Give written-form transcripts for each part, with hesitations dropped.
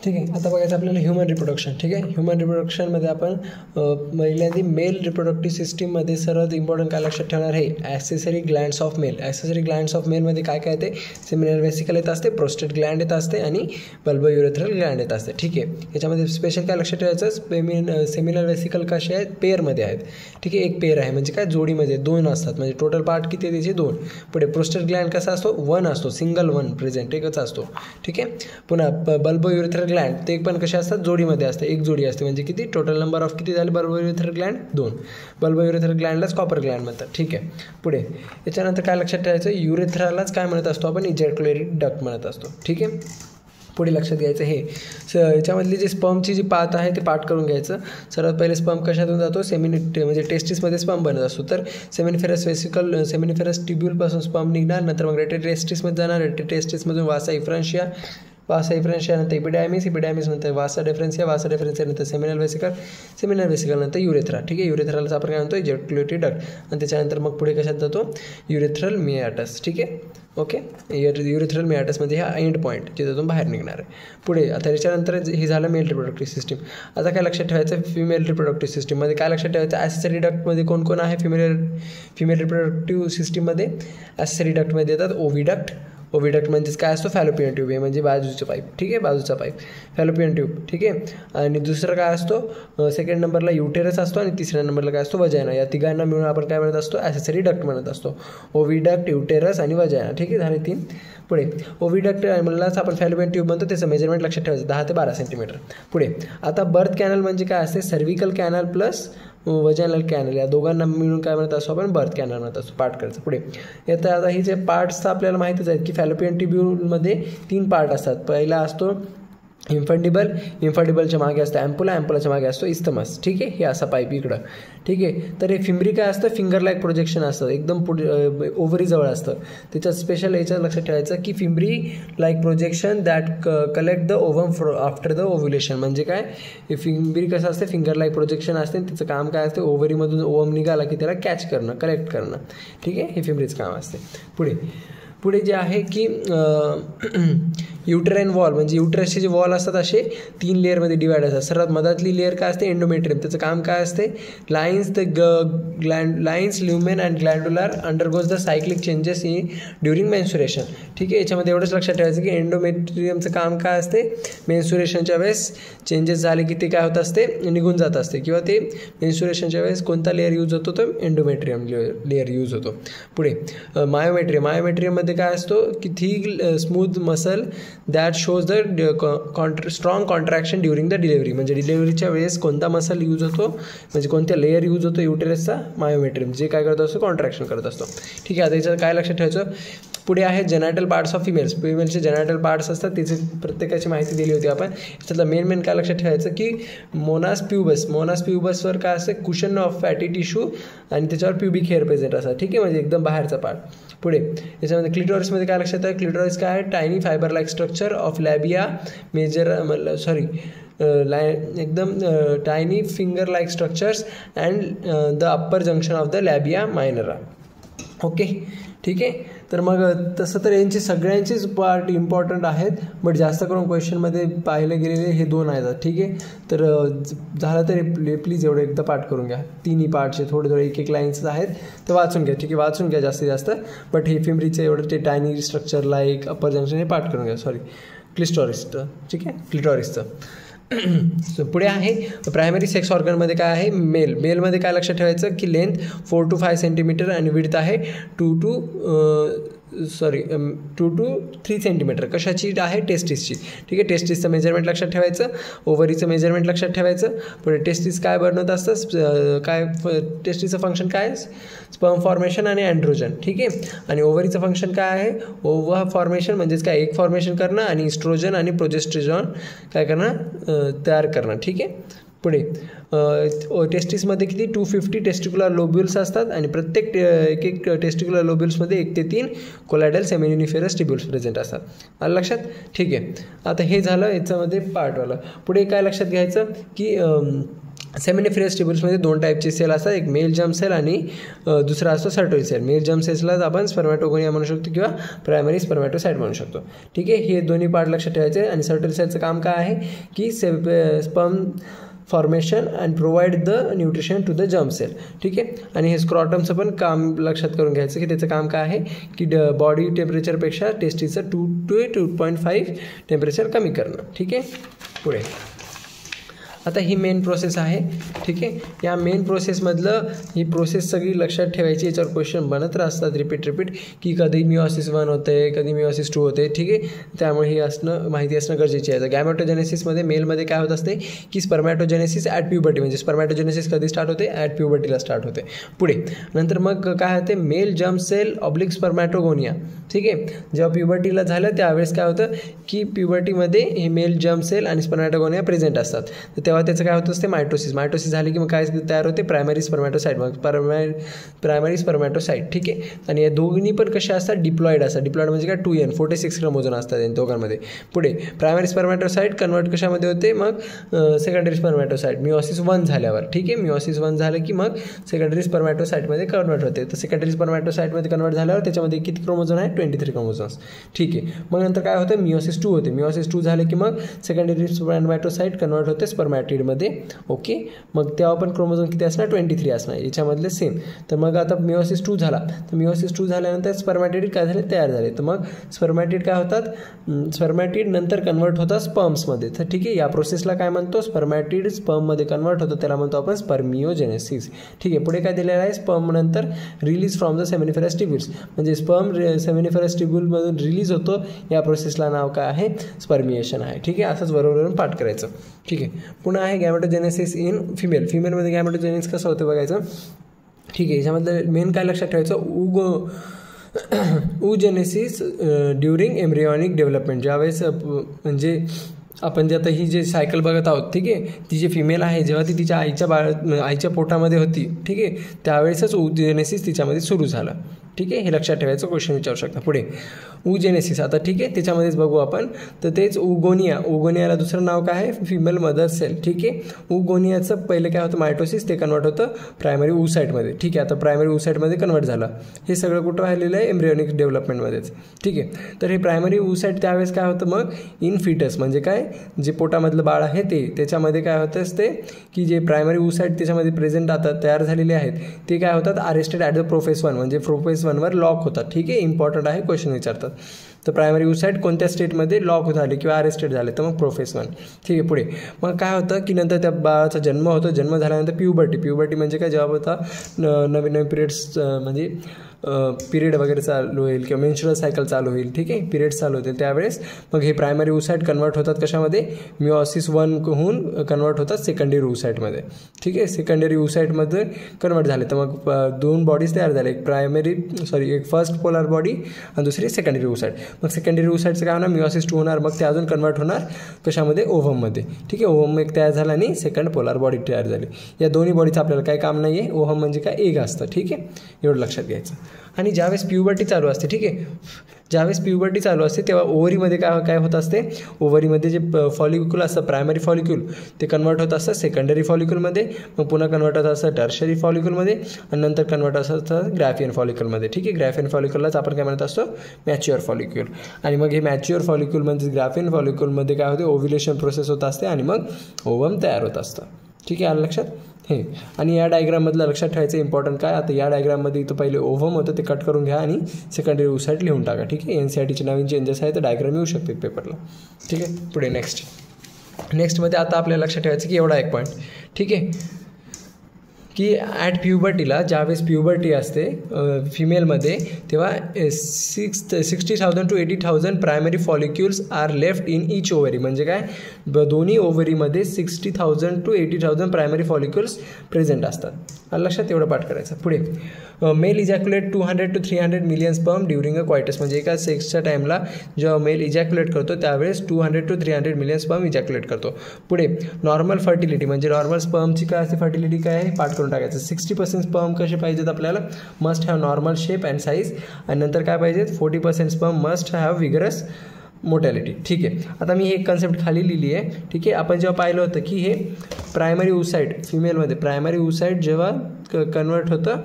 ठीक आहे. आता बघायचं आपल्याला ह्युमन रिप्रोडक्शन. ठीक आहे. ह्युमन रिप्रोडक्शनमध्ये आपण पहिल्यांदा मेल रिप्रोडक्टिव्ह सिस्टीममध्ये सर्वात इम्पॉर्टंट काय लक्षात ठेवणार आहे, accessory glands of male. Accessory glands of मेलमध्ये काय काय येते, सेमिनल वेसिकल येत असते, प्रोस्टेट ग्लँड येत असते आणि बल्बो युरेथ्रल ग्लँड येत असते. ठीक आहे. याच्यामध्ये स्पेशल काय लक्षात ठेवायचं, सेमिनल वेसिकल कसे आहेत, पेअरमध्ये आहेत. ठीक आहे. एक पेअर आहे म्हणजे काय, जोडीमध्ये 2 असतात, म्हणजे टोटल पार्ट किती आहे त्याचे 2. पुढे प्रोस्टेट ग्लँड कसा असतो, 1 असतो, सिंगल 1 प्रेझेंट, एकच असतो. ठीक आहे. पुन्हा बल्बो युरेथ्रल ग्लँड ते पण कसे असतात, जोडीमध्ये असते, एक जोडी असते, म्हणजे किती टोटल नंबर ऑफ किती झाले bulbo urethral gland 2. Bulbo urethral ग्लँडलाच कॉपर ग्लँड म्हणतात. ठीक आहे. पुढे याच्यानंतर काय लक्षात ठेवायचं, युरेथ्रालाच काय म्हणत असतो आपण, इजॅक्युलेटरी डक्ट म्हणत असतो. ठीक आहे. पुढे लक्षात घ्यायचं हे याच्यामधली जी स्पर्मची जी पाथ आहे ते पाठ करून घ्यायचं. सर्वात पहिले स्पर्म कशातून जातो, म्हणजे टेस्टिसमध्ये स्पर्म बनत असतो. तर सेमिनिफेरस वेसिकल, सेमिनिफेरस ट्युब्यूलपासून स्पर्म निघणार, नंतर मग रेटे टेस्टिसमध्ये जाणार, रेटे टेस्टिसमधून वासा इफ्रान्शिया नंतर इपिडॅमिस नंतर वासा डिफरेन्शिया नंतर सेमिनल वेसिकल नंतर युरेथ्रा. ठीक आहे. युरेथ्रालाच आपण काय म्हणतो, इजॅक्युलेटरी डक्ट. आणि त्याच्यानंतर मग पुढे कशात जातो, युरेथ्रल मियाटस. ठीक आहे. ओके. युरेथ्रल मियाटस म्हणजे हा एंड पॉईंट जिथून बाहेर निघणार आहे. पुढे आता याच्यानंतर हे झालं मेल रिप्रोडक्टिव्ह सिस्टीम. आता काय लक्षात ठेवायचं, फिमेल रिप्रोडक्टिव्ह सिस्टीममध्ये काय लक्षात ठेवायचं, ॲक्सेसरी डक्टमध्ये कोण कोण आहे, फिमेल रिप्रोडक्टिव्ह सिस्टीममध्ये ॲक्सेसरी डक्टमध्ये येतात ओव्हिडक्ट म्हणजेच काय असतो, फॅलोपियन ट्यूब आहे, म्हणजे बाजूचं पाईप. ठीक आहे. बाजूचा पाईप फॅलोपियन ट्यूब. ठीक आहे. आणि दुसरं काय असतो, सेकंड नंबरला युटेरस असतो आणि तिसऱ्या नंबरला काय असतो, वजायना. या तिघांना मिळून आपण काय म्हणत असतो, ॲक्सेसरी डक्ट म्हणत असतो. ओव्हिडक्ट, युटेरस आणि वजायना. ठीक आहे. झाले 3. पुढे ओव्हिडक्ट म्हणलाच आपण फॅलोपियन ट्यूब म्हणतो, त्याचं मेजरमेंट लक्षात ठेवायचं 10 ते 12 सेंटीमीटर. पुढे आता बर्थ कॅनल म्हणजे काय असते, सर्व्हिकल कॅनल प्लस वजायनल कॅनल, या दोघांना मिळून काय म्हणत असतो आपण, बर्थ कॅनल म्हणत असतो. पार्ट करायचं. पुढे येतं आता ही जे पार्ट्स तर आपल्याला माहितीच आहेत की फॅलोपियन ट्यूब्यूलमध्ये 3 पार्ट असतात. पहिला असतो इन्फंडिबलच्या मागे असतं ॲम्पुलाच्या मागे असतो इस्थमस. ठीक आहे. हे असा पाईप इकडं. ठीक आहे. तर हे फिमरी काय असतं, फिंगर लाईक प्रोजेक्शन असतं, एकदम पुढे ओव्हरीजवळ असतं. त्याच्यात स्पेशल याच्यात लक्षात ठेवायचं की fimbria like projection that collect the ovum after the ovulation. म्हणजे काय, हे फिमरी कसं असते, फिंगर लाईक प्रोजेक्शन असते, त्याचं काम काय असते, ओव्हरीमधून ओव्हम निघाला की त्याला कॅच करणं, कलेक्ट करणं. ठीक आहे. हे फिमरीचं काम असते. पुढे जे आहे की युटेराईन वॉल, म्हणजे युटेरसचे जे वॉल असतात असे 3 लेअरमध्ये डिवाइड असतात. सर्वात मधातली लेअर काय असते, एंडोमेट्रियम. त्याचं काम काय असते, lines lumen and glandular undergoes the cyclic changes during menstruation. ठीक आहे. याच्यामध्ये एवढंच लक्षात ठेवायचं की एंडोमेट्रियमचं काम काय असते, मेन्सुरेशनच्या वेळेस चेंजेस झाले की ते काय होत असते, निघून जात असते, किंवा ते मेन्सुरेशनच्या वेळेस कोणता लेअर यूज होतो, तो एंडोमेट्रियम लेअर यूज होतो. पुढे मायोमेट्रियममध्ये काय असतो की thick smooth muscle that shows the strong contraction during the delivery. म्हणजे डिलेव्हरीच्या वेळेस कोणता मसल यूज होतो, म्हणजे कोणत्या लेअर यूज होतो युटेरसचा, मायोमेट्रियम, जे काय करत असतो, कॉन्ट्रॅक्शन करत असतो. ठीक आहे. आता याच्यात काय लक्षात ठेवायचं, पुढे आहे जेनायटल पार्ट्स ऑफ फिमेलचे जेनायटल पार्ट्स असतात, त्याची प्रत्येकाची माहिती दिली होती आपण. त्यातलं मेन काय लक्षात ठेवायचं की मोनास प्यूबसवर काय असते, कुशन ऑफ फॅटी टिश्यू आणि त्याच्यावर प्युबिक हेअर प्रेझेंट असतात. ठीक आहे. म्हणजे एकदम बाहेरचा पार्ट. पुढे याच्यामध्ये क्लिटोरिसमध्ये काय लक्षात आहे, क्लिटोरिस काय आहे, tiny fibre like structure of labia एकदम tiny finger like structures and the upper junction of the labia minora. Okay. ठीक आहे. तर मग तसं तर यांचे सगळ्यांचेच पार्ट इम्पॉर्टंट आहेत, बट जास्त करून क्वेश्चनमध्ये पाहिले गेलेले हे 2 आहेत. ठीक आहे. तर झालं तर प्लीज एवढं एकदा पाठ करून घ्या. 3 पार्टचे थोडे एक लाईन्स आहेत, तर वाचून घ्या. ठीक आहे. वाचून घ्या जास्तीत जास्त, बट हे फिमरीचं एवढं ते tiny structure like upper junction हे पाठ करून घ्या. क्लिटोरिसचं. ठीक आहे. क्लिटोरिसचं. पुढे आहे प्रायमरी सेक्स ऑर्गनमध्ये काय आहे, मेलमध्ये काय लक्षात ठेवायचं की लेंथ 4 to 5 सेंटीमीटर आणि विड्थ आहे 2 to 3 सेंटीमीटर. कशाची आहे, टेस्टिसची. ठीक आहे. टेस्टिसचं मेजरमेंट लक्षात ठेवायचं, ओव्हरीचं मेजरमेंट लक्षात ठेवायचं. पुढे टेस्टिस काय बनवत असतं, काय टेस्टिसचं फंक्शन काय, स्पर्म फॉर्मेशन आणि अँड्रोजन. ठीक आहे. आणि ओव्हरीचं फंक्शन काय आहे, ओव्हा फॉर्मेशन म्हणजेच काय, एक फॉर्मेशन करणं आणि इस्ट्रोजन आणि प्रोजेस्टेरॉन काय करणं, तयार करणं. ठीक आहे. पुढे टेस्टिसमध्ये किती 250 टेस्टिक्युलर लोब्युल्स असतात आणि प्रत्येक एक टेस्टिक्युलर लोब्युल्समध्ये 1 ते 3 कोलायडल सेमिनिफेरस ट्युब्युल्स प्रेझेंट असतात. आलं लक्षात. ठीक आहे. आता हे झालं याच्यामध्ये पार्टवालं. पुढे काय लक्षात घ्यायचं की सेमिनिफरस ट्युब्युल्समध्ये दोन टाईपचे सेल असतात, एक मेल जर्म सेल आणि दुसरा असतो सर्टोरी सेल. मेल जर्म सेल्सलाच आपण स्पर्मॅटोगोनिया म्हणू शकतो किंवा प्रायमरी स्पर्मॅटोसाइट म्हणू शकतो. ठीक आहे, हे दोन्ही पार्ट लक्षात ठेवायचे. आणि सर्टोरी सेलचं काम काय आहे की sperm formation and provide the nutrition to the germ cell. ठीक आहे, आणि हे स्क्रॉटमचं पण काम लक्षात करून घ्यायचं की त्याचं काम काय आहे की बॉडी टेम्परेचरपेक्षा टेस्टिसचं 2 to 2.5 टेम्परेचर कमी करणं. ठीक आहे, पुढे आता ही मेन प्रोसेस आहे. ठीक आहे, या मेन प्रोसेसमधलं ही प्रोसेस सगळी लक्षात ठेवायची. याच्यावर क्वेश्चन बनत राहतात रिपीट की कधी मिओसिस 1 होते, कधी मिओसिस 2 होते. ठीक आहे, त्यामुळे ही माहिती असणं गरजेची आहे. गॅमेटोजेनेसिसमध्ये मेलमध्ये काय होत असते की स्पर्मॅटोजेनेसिस ॲट प्युबर्टी, म्हणजे स्पर्मॅटोजेनेसिस कधी स्टार्ट होते, ॲट प्युबर्टीला स्टार्ट होते. पुढे नंतर मग काय होते, male germ cell oblique spermatogonia. ठीक आहे, जेव्हा प्युबर्टीला झालं त्यावेळेस काय होतं की प्युबर्टीमध्ये हे मेल जर्म सेल आणि स्पर्मॅटोगोनिया प्रेझेंट असतात. तर तेव्हा त्याचं काय होतं असते मायटोसिस झाली की मग काय तयार होते, प्रायमरी स्पर्मॅटोसाइट. मग प्रायमरी स्पर्मॅटोसाइट. ठीक आहे, आणि या दोन्ही पण कशा असतात, डिप्लॉइड असतात. डिप्लॉइड म्हणजे काय 2n 46 क्रोमोझोम असतात या दोघांमध्ये. पुढे प्रायमरी स्पर्मॅटोसाइट कन्वर्ट कशामध्ये होते, मग सेकंडरी स्पर्मॅटोसाइट मिओसिस 1 झाल्यावर. ठीक आहे, मिओसिस 1 झालं की मग सेकंडरी स्पर्मॅटोसाइटमध्ये कन्वर्ट होते. तर सेकंडरी स्पर्मॅटोसाइटमध्ये कन्वर्ट झाल्यावर त्याच्यामध्ये किती क्रोमोझोम आहे, 23 क्रोमोझोम्स. ठीक आहे, मग नंतर काय होतं, मिओसिस 2 होते. मिओसिस 2 झाले की मग सेकंडरी स्पर्मॅटोसाइट कन्वर्ट होते स्पर्मॅटिडमध्ये. ओके, मग तेव्हा पण क्रोमोझोम किती असणार, 23 असणार याच्यामधले सेम. तर मग आता मिओसिस 2 झाला, तर मिओसिस 2 झाल्यानंतर स्पर्मॅटिड काय झाले, तयार झाले. तर मग स्पर्मॅटिड काय होतात, स्पर्मॅटिड नंतर कन्वर्ट होतात स्पर्म्समध्ये. तर ठीक आहे, या प्रोसेसला काय म्हणतो, स्पर्मॅटिड स्पर्ममध्ये कन्वर्ट होतं, त्याला म्हणतो आपण स्पर्मिओजेनेसिस. ठीक आहे, पुढे काय दिलेलं आहे, स्पर्म नंतर release from the seminiferous tubules, म्हणजे स्पर्म सेमिनिफरस ट्युब्युलमधून रिलीज होतो. या प्रोसेसला नाव काय आहे, स्पर्मिएशन आहे. ठीक आहे, असंच बरोबर पाठ करायचं. ठीक आहे, पुन्हा आहे गॅमेटोजेनेसिस इन फिमेलमध्ये गॅमेटोजेनेसिस कसं होतं बघायचं. ठीक आहे, याच्यामधलं मेन काय लक्षात ठेवायचं, oogenesis ड्युरिंग एम्ब्रियॉनिक डेव्हलपमेंट. ज्यावेळेस म्हणजे आपण जे आता ही जे सायकल बघत आहोत, ठीक आहे, ती जी फिमेल आहे जेव्हा ती तिच्या आईच्या पोटामध्ये होती, ठीक आहे, त्यावेळेसच oogenesis तिच्यामध्ये सुरू झालं. ठीक आहे, हे लक्षात ठेवायचं, क्वेश्चन विचारू शकता. पुढे oogenesis, आता ठीक आहे त्याच्यामध्येच बघू आपण. तर तेच ओगोनियाला दुसरं नाव काय आहे, फिमेल मदर सेल. ठीक आहे, ओगोनियाचं पहिले काय होतं, मायटोसिस, ते कन्वर्ट होतं प्रायमरी oocyteमध्ये. ठीक आहे, आता प्रायमरी oocyteमध्ये कन्वर्ट झालं. हे सगळं कुठं राहिलेलं आहे, एम्ब्रियॉनिक डेव्हलपमेंटमध्येच. ठीक आहे, तर हे प्रायमरी oocyte त्यावेळेस काय होतं, मग इन फिटस म्हणजे काय, जे पोटामधलं बाळ आहे त्याच्यामध्ये काय होतं असते की जे प्रायमरी oocyte त्याच्यामध्ये प्रेझेंट आता तयार झालेले आहेत ते काय होतात, अरेस्टेड ॲट द प्रोफेस 1, म्हणजे प्रोफेस 1वर लॉक होतात. ठीक आहे, इम्पॉर्टंट आहे, क्वेश्चन विचारतात. तर प्रायमरी oocyte कोणत्या स्टेटमध्ये लॉक झाले किंवा अरेस्टेड झाले, तर मग प्रोफेस 1. ठीक आहे, पुढे मग काय होतं की नंतर त्या बाळाचा जन्म होतो. जन्म झाल्यानंतर प्युबर्टी म्हणजे काय, जेव्हा होता नवीन पिरियड्स म्हणजे पिरियड वगैरे चालू होईल किंवा मेन्स्ट्रुअल सायकल चालू होईल. ठीक आहे, पिरियड्स चालू होतील त्यावेळेस मग हे प्रायमरी oocyte कन्वर्ट होतात कशामध्ये, मिओसिस 1 होऊन कन्वर्ट होतात सेकंडरी oocyteमध्ये. ठीक आहे, सेकंडरी oocyteमध्ये कन्वर्ट झाले तर मग 2 बॉडीज तयार झाले, एक फर्स्ट पोलर बॉडी आणि दुसरी सेकंडरी oocyte. मग सेकंडरी oocyteचं काय होणार, मिओसिस 2 होणार, मग ते अजून कन्वर्ट होणार कशामध्ये, ओव्हममध्ये. ठीक आहे, ओव्हम एक तयार झाला आणि सेकंड पोलर बॉडी तयार झाली. या दोन्ही बॉडीचं आपल्याला काही काम नाही आहे. ओव्हम म्हणजे काय, एग असतं. ठीक आहे, एवढं लक्षात घ्यायचं. आणि ज्यावेळेस प्युबर्टी चालू असते, ठीक आहे, ज्यावेळेस प्युबर्टी चालू असते तेव्हा ओव्हरीमध्ये काय होत असते, ओव्हरीमध्ये जे फॉलिक्युल असतं प्रायमरी फॉलिक्युल ते कन्वर्ट होत असतं सेकंडरी फॉलिक्युलमध्ये, मग पुन्हा कन्वर्ट होत असतं टर्शरी फॉलिक्युलमध्ये आणि नंतर कन्वर्ट असतं ग्रॅफियन फॉलिक्युलमध्ये. ठीक आहे, ग्रॅफियन फॉलिक्युललाच आपण काय म्हणत असतो, मॅच्युअर फॉलिक्युल. आणि मग हे मॅच्युअर फॉलिक्युल म्हणजे ग्रॅफियन फॉलिक्युलमध्ये काय होते, ओव्ह्युलेशन प्रोसेस होत असते आणि मग ओव्हम तयार होत असतं. ठीक आहे, आलं लक्षात. हे आणि या डायग्राममधलं लक्षात ठेवायचं इम्पॉर्टंट काय, आता या डायग्राममध्ये इथं पहिले ओव्हम होतं ते कट करून घ्या आणि सेकंडरी oocyte लिहून टाका. ठीक आहे, NCERTचे नवीन चेंजेस आहे तर डायग्राम येऊ शकते पेपरला. ठीक आहे, पुढे नेक्स्टमध्ये आता आपल्याला लक्षात ठेवायचं की एवढा एक पॉईंट. ठीक आहे, की ॲट प्युबर्टीला ज्यावेळेस प्युबर्टी असते फिमेलमध्ये तेव्हा 60,000 to 80,000 primary follicles are left in each ovary. म्हणजे काय, दोन्ही ओव्हरीमध्ये 60,000 to 80,000 प्रायमरी फॉलिक्युल्स प्रेझेंट असतात. लक्षात एवढं पाठ करायचं. पुढे male ejaculate 200 to 300 million sperm during a coitus. म्हणजे एका सेक्सच्या टाईमला जेव्हा मेल इजॅक्युलेट करतो त्यावेळेस 200 to 300 मिलियन स्पर्म इजॅक्युलेट करतो. पुढे नॉर्मल फर्टिलिटी म्हणजे नॉर्मल स्पर्मची काय असते, फर्टिलिटी काय आहे पाठ करून टाकायचं. 60% स्पर्म कसे पाहिजेत आपल्याला, must have normal shape and size. आणि नंतर काय पाहिजेत, 40% स्पर्म मस्ट हॅव विगरस मोटॅलिटी. ठीक आहे, आता मी एक कन्सेप्ट खाली लिहिली आहे. ठीक आहे, आपण जेव्हा पाहिलं होतं की हे प्रायमरी oocyte फिमेलमध्ये प्रायमरी oocyte जेव्हा कन्वर्ट होतं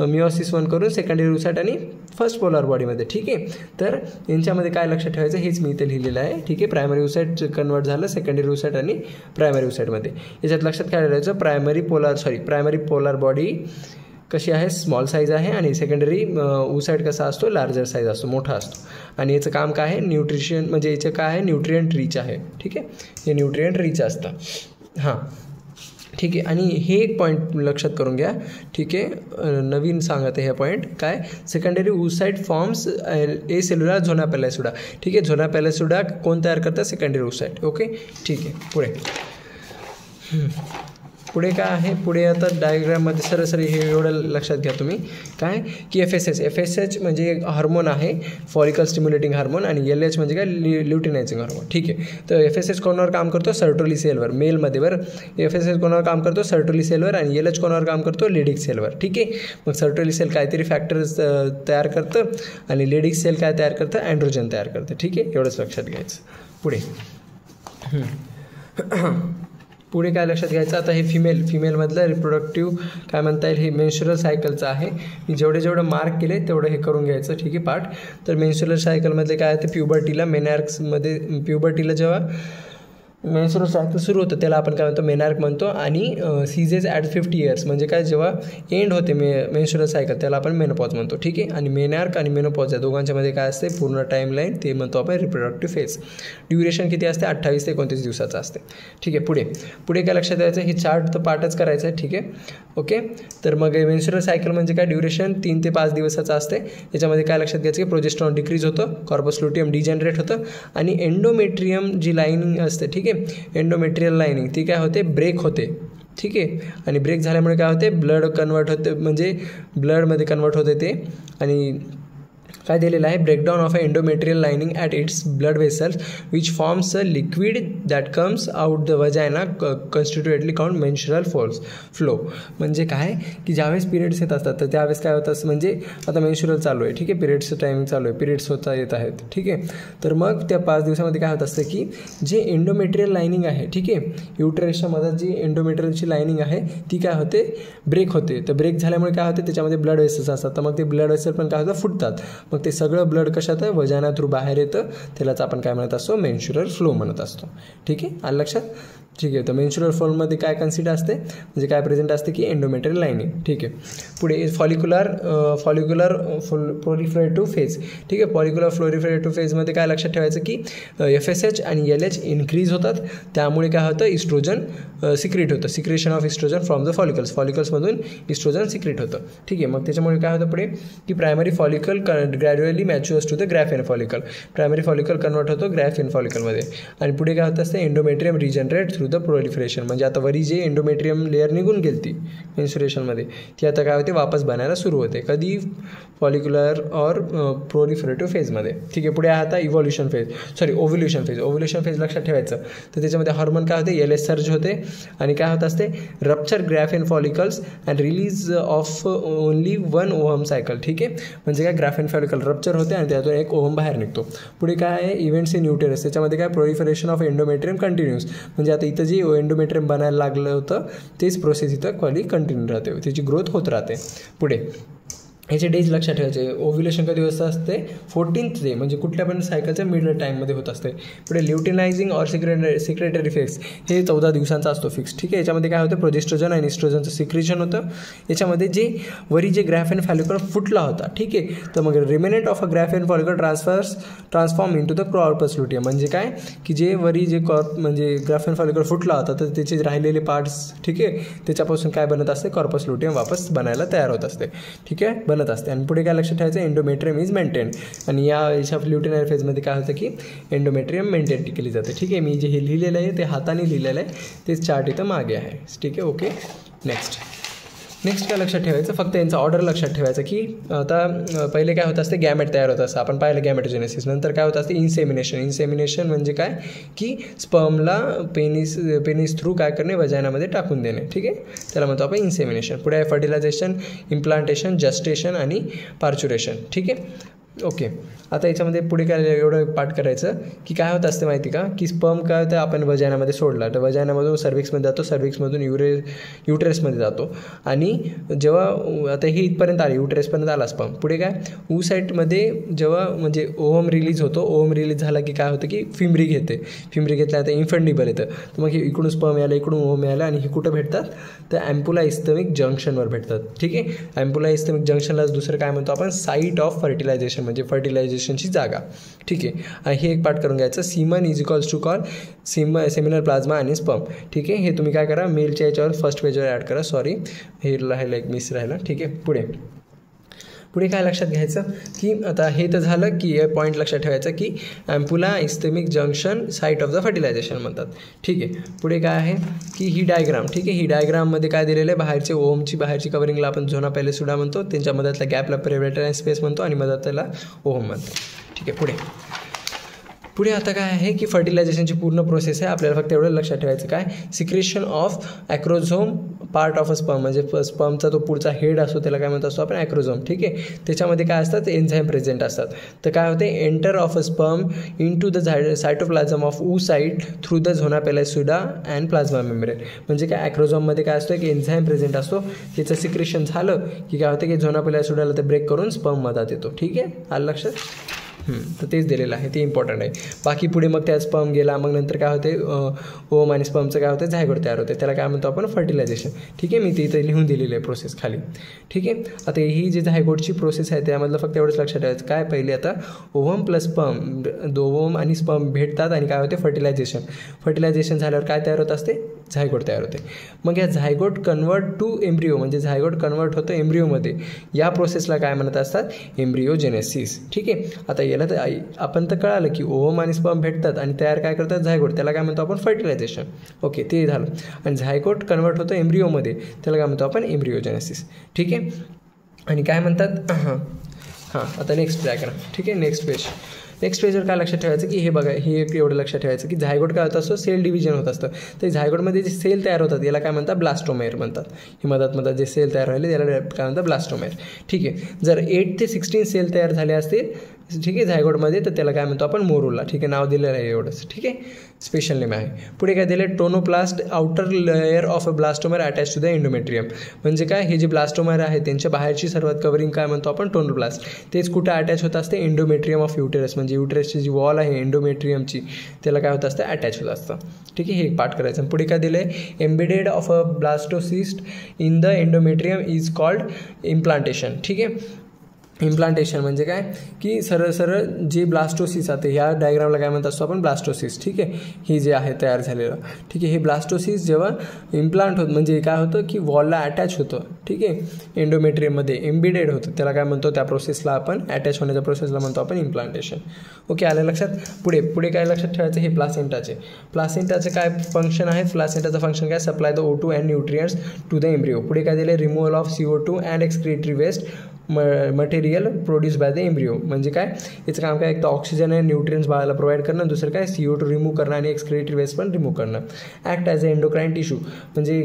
मिओसिस 1 करून सेकंडरी oocyte आणि फर्स्ट पोलार बॉडीमध्ये. ठीक आहे, तर यांच्यामध्ये काय लक्षात ठेवायचं हेच मी इथे लिहिलेलं आहे. ठीक आहे, प्रायमरी oocyte कन्वर्ट झालं सेकंडरी oocyte आणि प्रायमरी oocyteमध्ये. याच्यात लक्षात काय ठेवायचं, प्रायमरी पोलार बॉडी कशी आहे, स्मॉल साईज आहे आणि सेकंडरी oocyte कसा असतो, लार्जर साईज असतो, मोठा असतो. आणि याचं काम काय आहे, न्यूट्रिशन म्हणजे याचं काय आहे, न्यूट्रिएंट रिच आहे. ठीक आहे, हे न्यूट्रिएंट रिच असतं. हां ठीक आहे, आणि हे एक पॉईंट लक्षात करून घ्या. ठीक आहे, नवीन सांगत आहे हे पॉईंट काय, secondary oocyte forms acellular zona pellucida. ठीक आहे, झोना पॅलेसुडा कोण तयार करतं, सेकंडरी oocyte. ओके ठीक आहे, पुढे काय आहे, पुढे आता डायग्राममध्ये सरसरी हे एवढं लक्षात घ्या तुम्ही काय की FSH म्हणजे हार्मोन आहे, फॉलिकल स्टिम्युलेटिंग हार्मोन, आणि LH म्हणजे काय, ल्युटिनायझिंग हार्मोन. ठीक आहे, तर FSH कोणावर काम करतो, सर्टोली सेलवर, मेलमध्ये. बरं, FSH कोणावर काम करतो, सर्टोली सेलवर, आणि LH कोणावर काम करतो, लेडिक सेलवर. ठीक आहे, मग सर्टोली सेल काहीतरी फॅक्टर्स तयार करतं आणि लेडिक सेल काय तयार करतं, अँड्रोजन तयार करतं. ठीक आहे, एवढंच लक्षात घ्यायचं. पुढे काय लक्षात घ्यायचं, आता हे फिमेलमधलं रिप्रोडक्टिव्ह काय म्हणता येईल, हे मेन्स्ट्रुअल सायकलचं आहे. मी जेवढं मार्क केले तेवढं हे करून घ्यायचं. ठीक आहे पार्ट. तर मेन्स्ट्रुअल सायकलमध्ये काय आहे, प्युबर्टीला मेनार्क्समध्ये प्युबर्टीला जेव्हा मेन्स्ट्रुअल सायकल सुरू होतं त्याला आपण काय म्हणतो, मेनार्क म्हणतो. आणि सीजेस ॲट 50 इयर्स म्हणजे काय, जेव्हा एंड होते मेन्स्ट्रुअल सायकल त्याला आपण मेनोपॉज म्हणतो. ठीक आहे, आणि मेनार्क आणि मेनोपॉज या दोघांच्यामध्ये काय असते, पूर्ण टाईमलाईन, ते म्हणतो आपण रिप्रोडक्टिव्ह फेज. ड्युरेशन किती असते, 28 ते 29 दिवसाचं असते. ठीक आहे, पुढे काय लक्षात द्यायचं, हे चार्ट तर पार्टच करायचं आहे. ठीक आहे, ओके. तर मग मेन्स्ट्रुअल सायकल म्हणजे काय, ड्युरेशन 3 ते 5 दिवसाचं असते. याच्यामध्ये काय लक्षात घ्यायचं की प्रोजेस्टेरॉन डिक्रीज होतं, कॉर्पस लुटियम डिजनरेट होतं, आणि एंडोमेट्रियम जी लाईनिंग असते, ठीक आहे, एंडोमेट्रियल लाईनिंग ती काय होते, ब्रेक होते. ठीक आहे, आणि ब्रेक झाल्यामुळे काय होते, ब्लड कन्वर्ट होते, म्हणजे ब्लडमध्ये कन्वर्ट होते ते. आणि काय दिलेलं आहे, breakdown of a endometrial lining at its blood vessels which forms a liquid that comes out the vagina constituently count menstrual flow. म्हणजे काय की ज्यावेळेस पिरियड्स येत असतात तर त्यावेळेस काय होतं, म्हणजे आता मेन्स्ट्रुअल चालू आहे. ठीक आहे, पिरियड्सचं टायमिंग चालू आहे, पिरियड्स येत आहेत. ठीक आहे, तर मग त्या 5 दिवसामध्ये काय होत असतं की जे एंडोमेट्रियल लाइनिंग आहे, ठीक आहे, युटरसच्या मधात जी एंडोमेट्रियलची लाइनिंग आहे ती काय होते, ब्रेक होते. तर ब्रेक झाल्यामुळे काय होते, त्याच्यामध्ये ब्लड वेसल्स असतात. तर मग ते ब्लड वेसल पण काय होतं, फुटतात. मग ते सगळं ब्लड कशात आहे, वजाना थ्रू बाहेर येतं. त्यालाच आपण काय म्हणत असतो, मेन्स्ट्रुअल फ्लो म्हणत असतो. ठीक आहे, आलं लक्षात. ठीक आहे, तर मेन्स्ट्रुअल फ्लोमध्ये काय कन्सिडर असते, म्हणजे काय प्रेझेंट असते की एंडोमेट्रियल लाइनिंग. ठीक आहे, पुढे फॉलिक्युलर प्रोलिफरेटिव्ह फेज. ठीक आहे, फॉलिक्युलर प्रोलिफरेटिव्ह फेजमध्ये काय लक्षात ठेवायचं की FSH आणि LH इन्क्रीज होतात. त्यामुळे काय होतं, इस्ट्रोजन सिक्रेट होतं, secretion of estrogen from the फॉलिकल्समधून इस्ट्रोजन सिक्रेट होतं. ठीक आहे, मग त्याच्यामुळे काय होतं पुढे की primary follicle gradually matures to the Graafian follicle. Primary follicle convert होतो ग्रॅफेन फॉलिकलमध्ये. आणि पुढे काय होतं असते, endometrium regenerate through the proliferation. म्हणजे आता वरी जे एंडोमेट्रियम लेअर निघून गेली ती मेन्स्ट्रुएशनमध्ये, ती आता काय होते, वापस बनायला सुरू होते. कधी, फॉलिक्युलर और प्रोलिफरेटिव्ह फेजमध्ये. ठीक आहे, पुढे आता ओव्ह्युलेशन फेज लक्षात ठेवायचं. तर त्याच्यामध्ये हार्मोन काय होते, LH सर्ज होते, आणि काय होत असते, rupture Graafian follicles and release of only 1 ovum cycle. ठीक आहे, म्हणजे काय, ग्रॅफेन फॉलिकल रप्चर होते आणि त्यातून 1 ओहम बाहेर निघतो. पुढे काय आहे, इव्हेंट्स इन युटेरस. त्याच्यामध्ये काय, प्रोलिफरेशन ऑफ एंडोमेट्रियम कंटिन्यूस. म्हणजे आता इथं जे एंडोमेट्रियम बनायला लागलं होतं तेच प्रोसेस इथं कंटिन्यू राहते, त्याची ग्रोथ होत राहते. पुढे याचे डेज लक्षात ठेवायचे. ओव्ह्युलेशन कधी दिवस असते, 14th डे, म्हणजे कुठल्या पण सायकलच्या मिडल टाईममध्ये होत असते. पुढे ल्युटिनायझिंग और सिक्रेटरी फेज हे 14 दिवसांचा असतो फिक्स. ठीक आहे, याच्यामध्ये काय होतं, प्रोजेस्ट्रोजन आणि इस्ट्रोजनचं सिक्रेशन होतं. याच्यामध्ये जे ग्रॅफेन फॉलिकल फुटला होता, ठीक आहे, तर मग remnant of a Graafian follicle transform into the corpus luteum. म्हणजे काय की म्हणजे ग्रॅफेन फॉलिकल फुटला होता तर त्याचे राहिलेले पार्ट्स, ठीक आहे, त्याच्यापासून काय बनत असते, कॉर्पस लुटियम वापस बनायला तयार होत असते. ठीक आहे, बनत असते. आणि पुढे काय लक्षात ठेवायचं, एंडोमेट्रियम इज मेंटेन. आणि याच्या ल्युटिनारी फेजमध्ये काय होतं की एंडोमेट्रियम मेंटेन केली जाते. ठीक आहे, मी जे हे लिहिलेलं आहे ते हाताने लिहिलेलं आहे, तेच चार्ट इथं मागे आहे. ठीक आहे, ओके. नेक्स्ट काय लक्षात ठेवायचं, फक्त यांचा ऑर्डर लक्षात ठेवायचं की आता पहिले काय होत असते, गॅमेट तयार होत असतं, आपण पाहिलं गॅमेटोजेनेसिस. नंतर काय होत असते, इन्सेमिनेशन म्हणजे काय की स्पर्मला पेनिस थ्रू काय करणे, वजायनामध्ये टाकून देणे. ठीक आहे, त्याला म्हणतो आपण इन्सेमिनेशन. पुढे आहे फर्टिलायझेशन, इम्प्लांटेशन, जस्टेशन आणि पार्च्युरेशन. ठीक आहे, ओके, आता याच्यामध्ये पुढे काय एवढं पाठ करायचं की काय होत असते माहिती का, की स्पर्म काय होतं आपण वजानामध्ये सोडला तर वजानामधून सर्विक्समध्ये जातो, सर्विक्समधून युटेरसमध्ये जातो आणि जेव्हा आता हे इथपर्यंत आले युटेरसपर्यंत आला स्पर्म, पुढे काय साईटमध्ये जेव्हा म्हणजे ओव्हम रिलीज होतो, ओव्हम रिलीज झाला की काय होतं की फिमरी घेते, फिमरी घेतल्या आता इन्फंडिबल येतं, तर मग हे इकडून स्पर्म यायला इकडून ओव्हम यायला आणि हे कुठं भेटतात तर ॲम्पुला इस्थमिक जंक्शनवर भेटतात. ठीक आहे, ॲम्पुला इस्थमिक जंक्शनला दुसरं काय म्हणतो आपण साईट ऑफ फर्टिलायझेशन म्हणजे फर्टिलायझेशनची जागा. ठीक आहे, आणि हे एक पाठ करून घ्यायचं, semen is equals to call seminal plasma आणि स्पर्म. ठीक आहे, हे तुम्ही काय करा मेलच्या याच्यावर फर्स्ट पेजवर ॲड करा, सॉरी हे राहिलं एक मिस राहिलं. ठीक आहे, पुढे काय लक्षात घ्यायचं की आता हे तर झालं की हे पॉईंट लक्षात ठेवायचं की ampulla isthmic junction site of the fertilization म्हणतात. ठीक आहे, पुढे काय आहे की ही डायग्राम. ठीक आहे, ही डायग्राममध्ये काय दिलेलं आहे, बाहेरचे ओमची बाहेरची कवरिंगला आपण झोना पेलेसुडा म्हणतो, त्यांच्या मधातल्या गॅपला पेरिव्हेटल स्पेस म्हणतो आणि मधातला ओम म्हणतो. ठीक आहे, पुढे आता काय आहे की फर्टिलायझेशनची पूर्ण प्रोसेस आहे, आपल्याला फक्त एवढं लक्षात ठेवायचं काय secretion of acrosome part of a sperm म्हणजे स्पर्मचा तो पुढचा हेड असतो त्याला काय म्हणतो असतो आपण ॲक्रोझोम. ठीक आहे, त्याच्यामध्ये काय असतात एन्झाईम प्रेझेंट असतात, तर काय होते enter of a sperm into the cytoplasm of site through the zona pellucida and plasma membrane. म्हणजे काय ॲक्रोझोममध्ये काय असतो एक एन्झाईम प्रेझेंट असतो, त्याचं सिक्रेशन झालं की काय होतं की झोना पेलेसुडाला ते ब्रेक करून स्पर्म मधात येतो. ठीक आहे, आलं लक्षात. तर तेच दिलेलं आहे, ते इम्पॉर्टंट आहे. बाकी पुढे मग त्या स्पर्म गेला, मग नंतर काय होते ओम आणि स्पर्मचं काय होतं झायगोट तयार होते, त्याला काय म्हणतो आपण फर्टिलायझेशन. ठीक आहे, मी ते इथे लिहून दिलेली आहे प्रोसेस खाली. ठीक आहे, आता ही जी झायगोटची प्रोसेस आहे त्यामधलं फक्त एवढंच लक्षात ठेवायचं काय पहिले आता ओव्हम प्लस स्पर्म, ओव्हम आणि स्पर्म भेटतात आणि काय होते फर्टिलायझेशन झाल्यावर काय तयार होत असते झायगोट तयार होते. मग या झायगोट कन्वर्ट टू एम्ब्रिओ म्हणजे झायगोट कन्वर्ट होतं एम्ब्रिओमध्ये, या प्रोसेसला काय म्हणत असतात एम्ब्रिओजेनेसिस. ठीक आहे, आता याला तर आपण तर कळालं की ओव्हम आणि स्पर्म भेटतात आणि तयार काय करतात झायगोट, त्याला काय म्हणतो आपण फर्टिलायझेशन. ओके, ते झालं. आणि झायगोट कन्वर्ट होतं एम्ब्रिओमध्ये, त्याला काय म्हणतो आपण एम्ब्रिओजेनेसिस. ठीक आहे, आणि काय म्हणतात आता नेक्स्ट डायग्राम. ठीक आहे, नेक्स्ट पेजवर काय लक्षात ठेवायचं की हे बघा, हे एवढं लक्षात ठेवायचं की झायगोट काय होत असतो सेल डिव्हिजन होत असतं, तर झायगोटमध्ये जे सेल तयार होतात याला काय म्हणतात ब्लास्टोमेअर म्हणतात. ही मधात जे सेल तयार राहिले त्याला काय म्हणतात ब्लास्टोमेअर. ठीक आहे, जर 8 ते 16 सेल तयार झाले असतील ठीक आहे झायगोटमध्ये तर त्याला काय म्हणतो आपण मोरुला. ठीक आहे, नाव दिलेलं आहे एवढंच. ठीक आहे, स्पेशल नेम आहे. पुढे काय दिलं tonoplast outer layer of a blastomere attach to the endometrium. म्हणजे काय हे जे ब्लास्टोमर आहे त्यांच्या बाहेरची सर्वात कवरिंग काय म्हणतो आपण टोनोप्लास्ट, तेच कुठं अटॅच होत असते एंडोमेट्रियम ऑफ युटेरस म्हणजे युटेरसची जी वॉल आहे एंडोमेट्रियमची त्याला काय होत असतं अटॅच होत असतं. ठीक आहे, हे एक पाठ करायचं. पुढे काय दिलं आहे embedded of a blastocyst in the endometrium is called implantation. ठीक आहे, इम्प्लांटेशन म्हणजे काय की सरळ जे ब्लास्टोसिस आता ह्या डायग्रामला काय म्हणत असतो आपण ब्लास्टोसिस. ठीक आहे, ही जे आहे तयार झालेलं. ठीक आहे, हे ब्लास्टोसिस जेव्हा इम्प्लांट होतं म्हणजे काय होतं की वॉलला अटॅच होतं. ठीक आहे, एंडोमेट्रियममध्ये एम्बिडेड होतं, त्याला काय म्हणतो त्या प्रोसेसला आपण अटॅच होण्याच्या प्रोसेसला म्हणतो आपण इम्प्लांटेशन. ओके, आलं लक्षात. पुढे काय लक्षात ठेवायचं हे प्लासेंटाचे काय फंक्शन आहे, प्लासेंटाचं फंक्शन काय supply the O2 and nutrients to the embryo. पुढे काय दिलं removal of CO2 and excretory waste material produce by the embryo. म्हणजे काय याचं काम काय एक तर ऑक्सिजन आणि न्यूट्रियन्स बाळाला प्रोव्हाइड करणं, दुसरं काय CO2 रिमूव्ह करणं आणि एक्सक्रिटरी वेस्ट पण रिमूव्ह करणं. Act as a endocrine tissue म्हणजे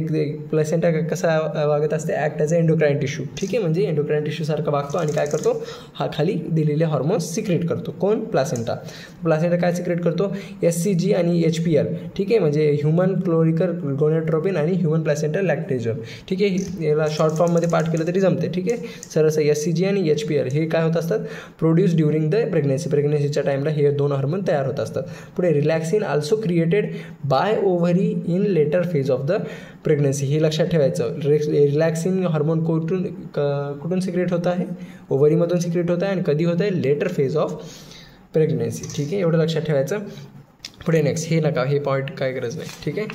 प्लेसेंटा कसा वागत असते act as a endocrine tissue. ठीक आहे, म्हणजे एंडोक्राईन टिश्यूसारखं वागतो आणि काय करतो हा खाली दिलेले हॉर्मोन्स सिक्रेट करतो. कोण प्लासेंटा काय सिक्रेट करतो SCG आणि HPL. ठीक आहे, म्हणजे ह्युमन क्लोरिकल गोनेट्रोपिन आणि ह्युमन प्लासेंटा लॅक्टेजन. ठीक आहे, याला शॉर्ट फॉर्ममध्ये पाठ केलं तरी जमते. ठीक आहे, सरळ SCG आणि HPL हे काय होत असतात प्रोड्यूस ड्युरिंग द प्रेग्नन्सीच्या टाईमला हे दोन हार्मोन तयार होत असतात. पुढे relaxin also created by ovary in later phase of the pregnancy. हे लक्षात ठेवायचं. रिलॅक्सिन हार्मोन कुठून सिक्रेट होत आहे ओव्हरीमधून सिक्रेट होत आहे आणि कधी होत आहे लेटर फेज ऑफ प्रेग्नन्सी. ठीक आहे, एवढं लक्षात ठेवायचं. पुढे नेक्स्ट हे नका, हे पॉईंट काय गरज नाही. ठीक आहे,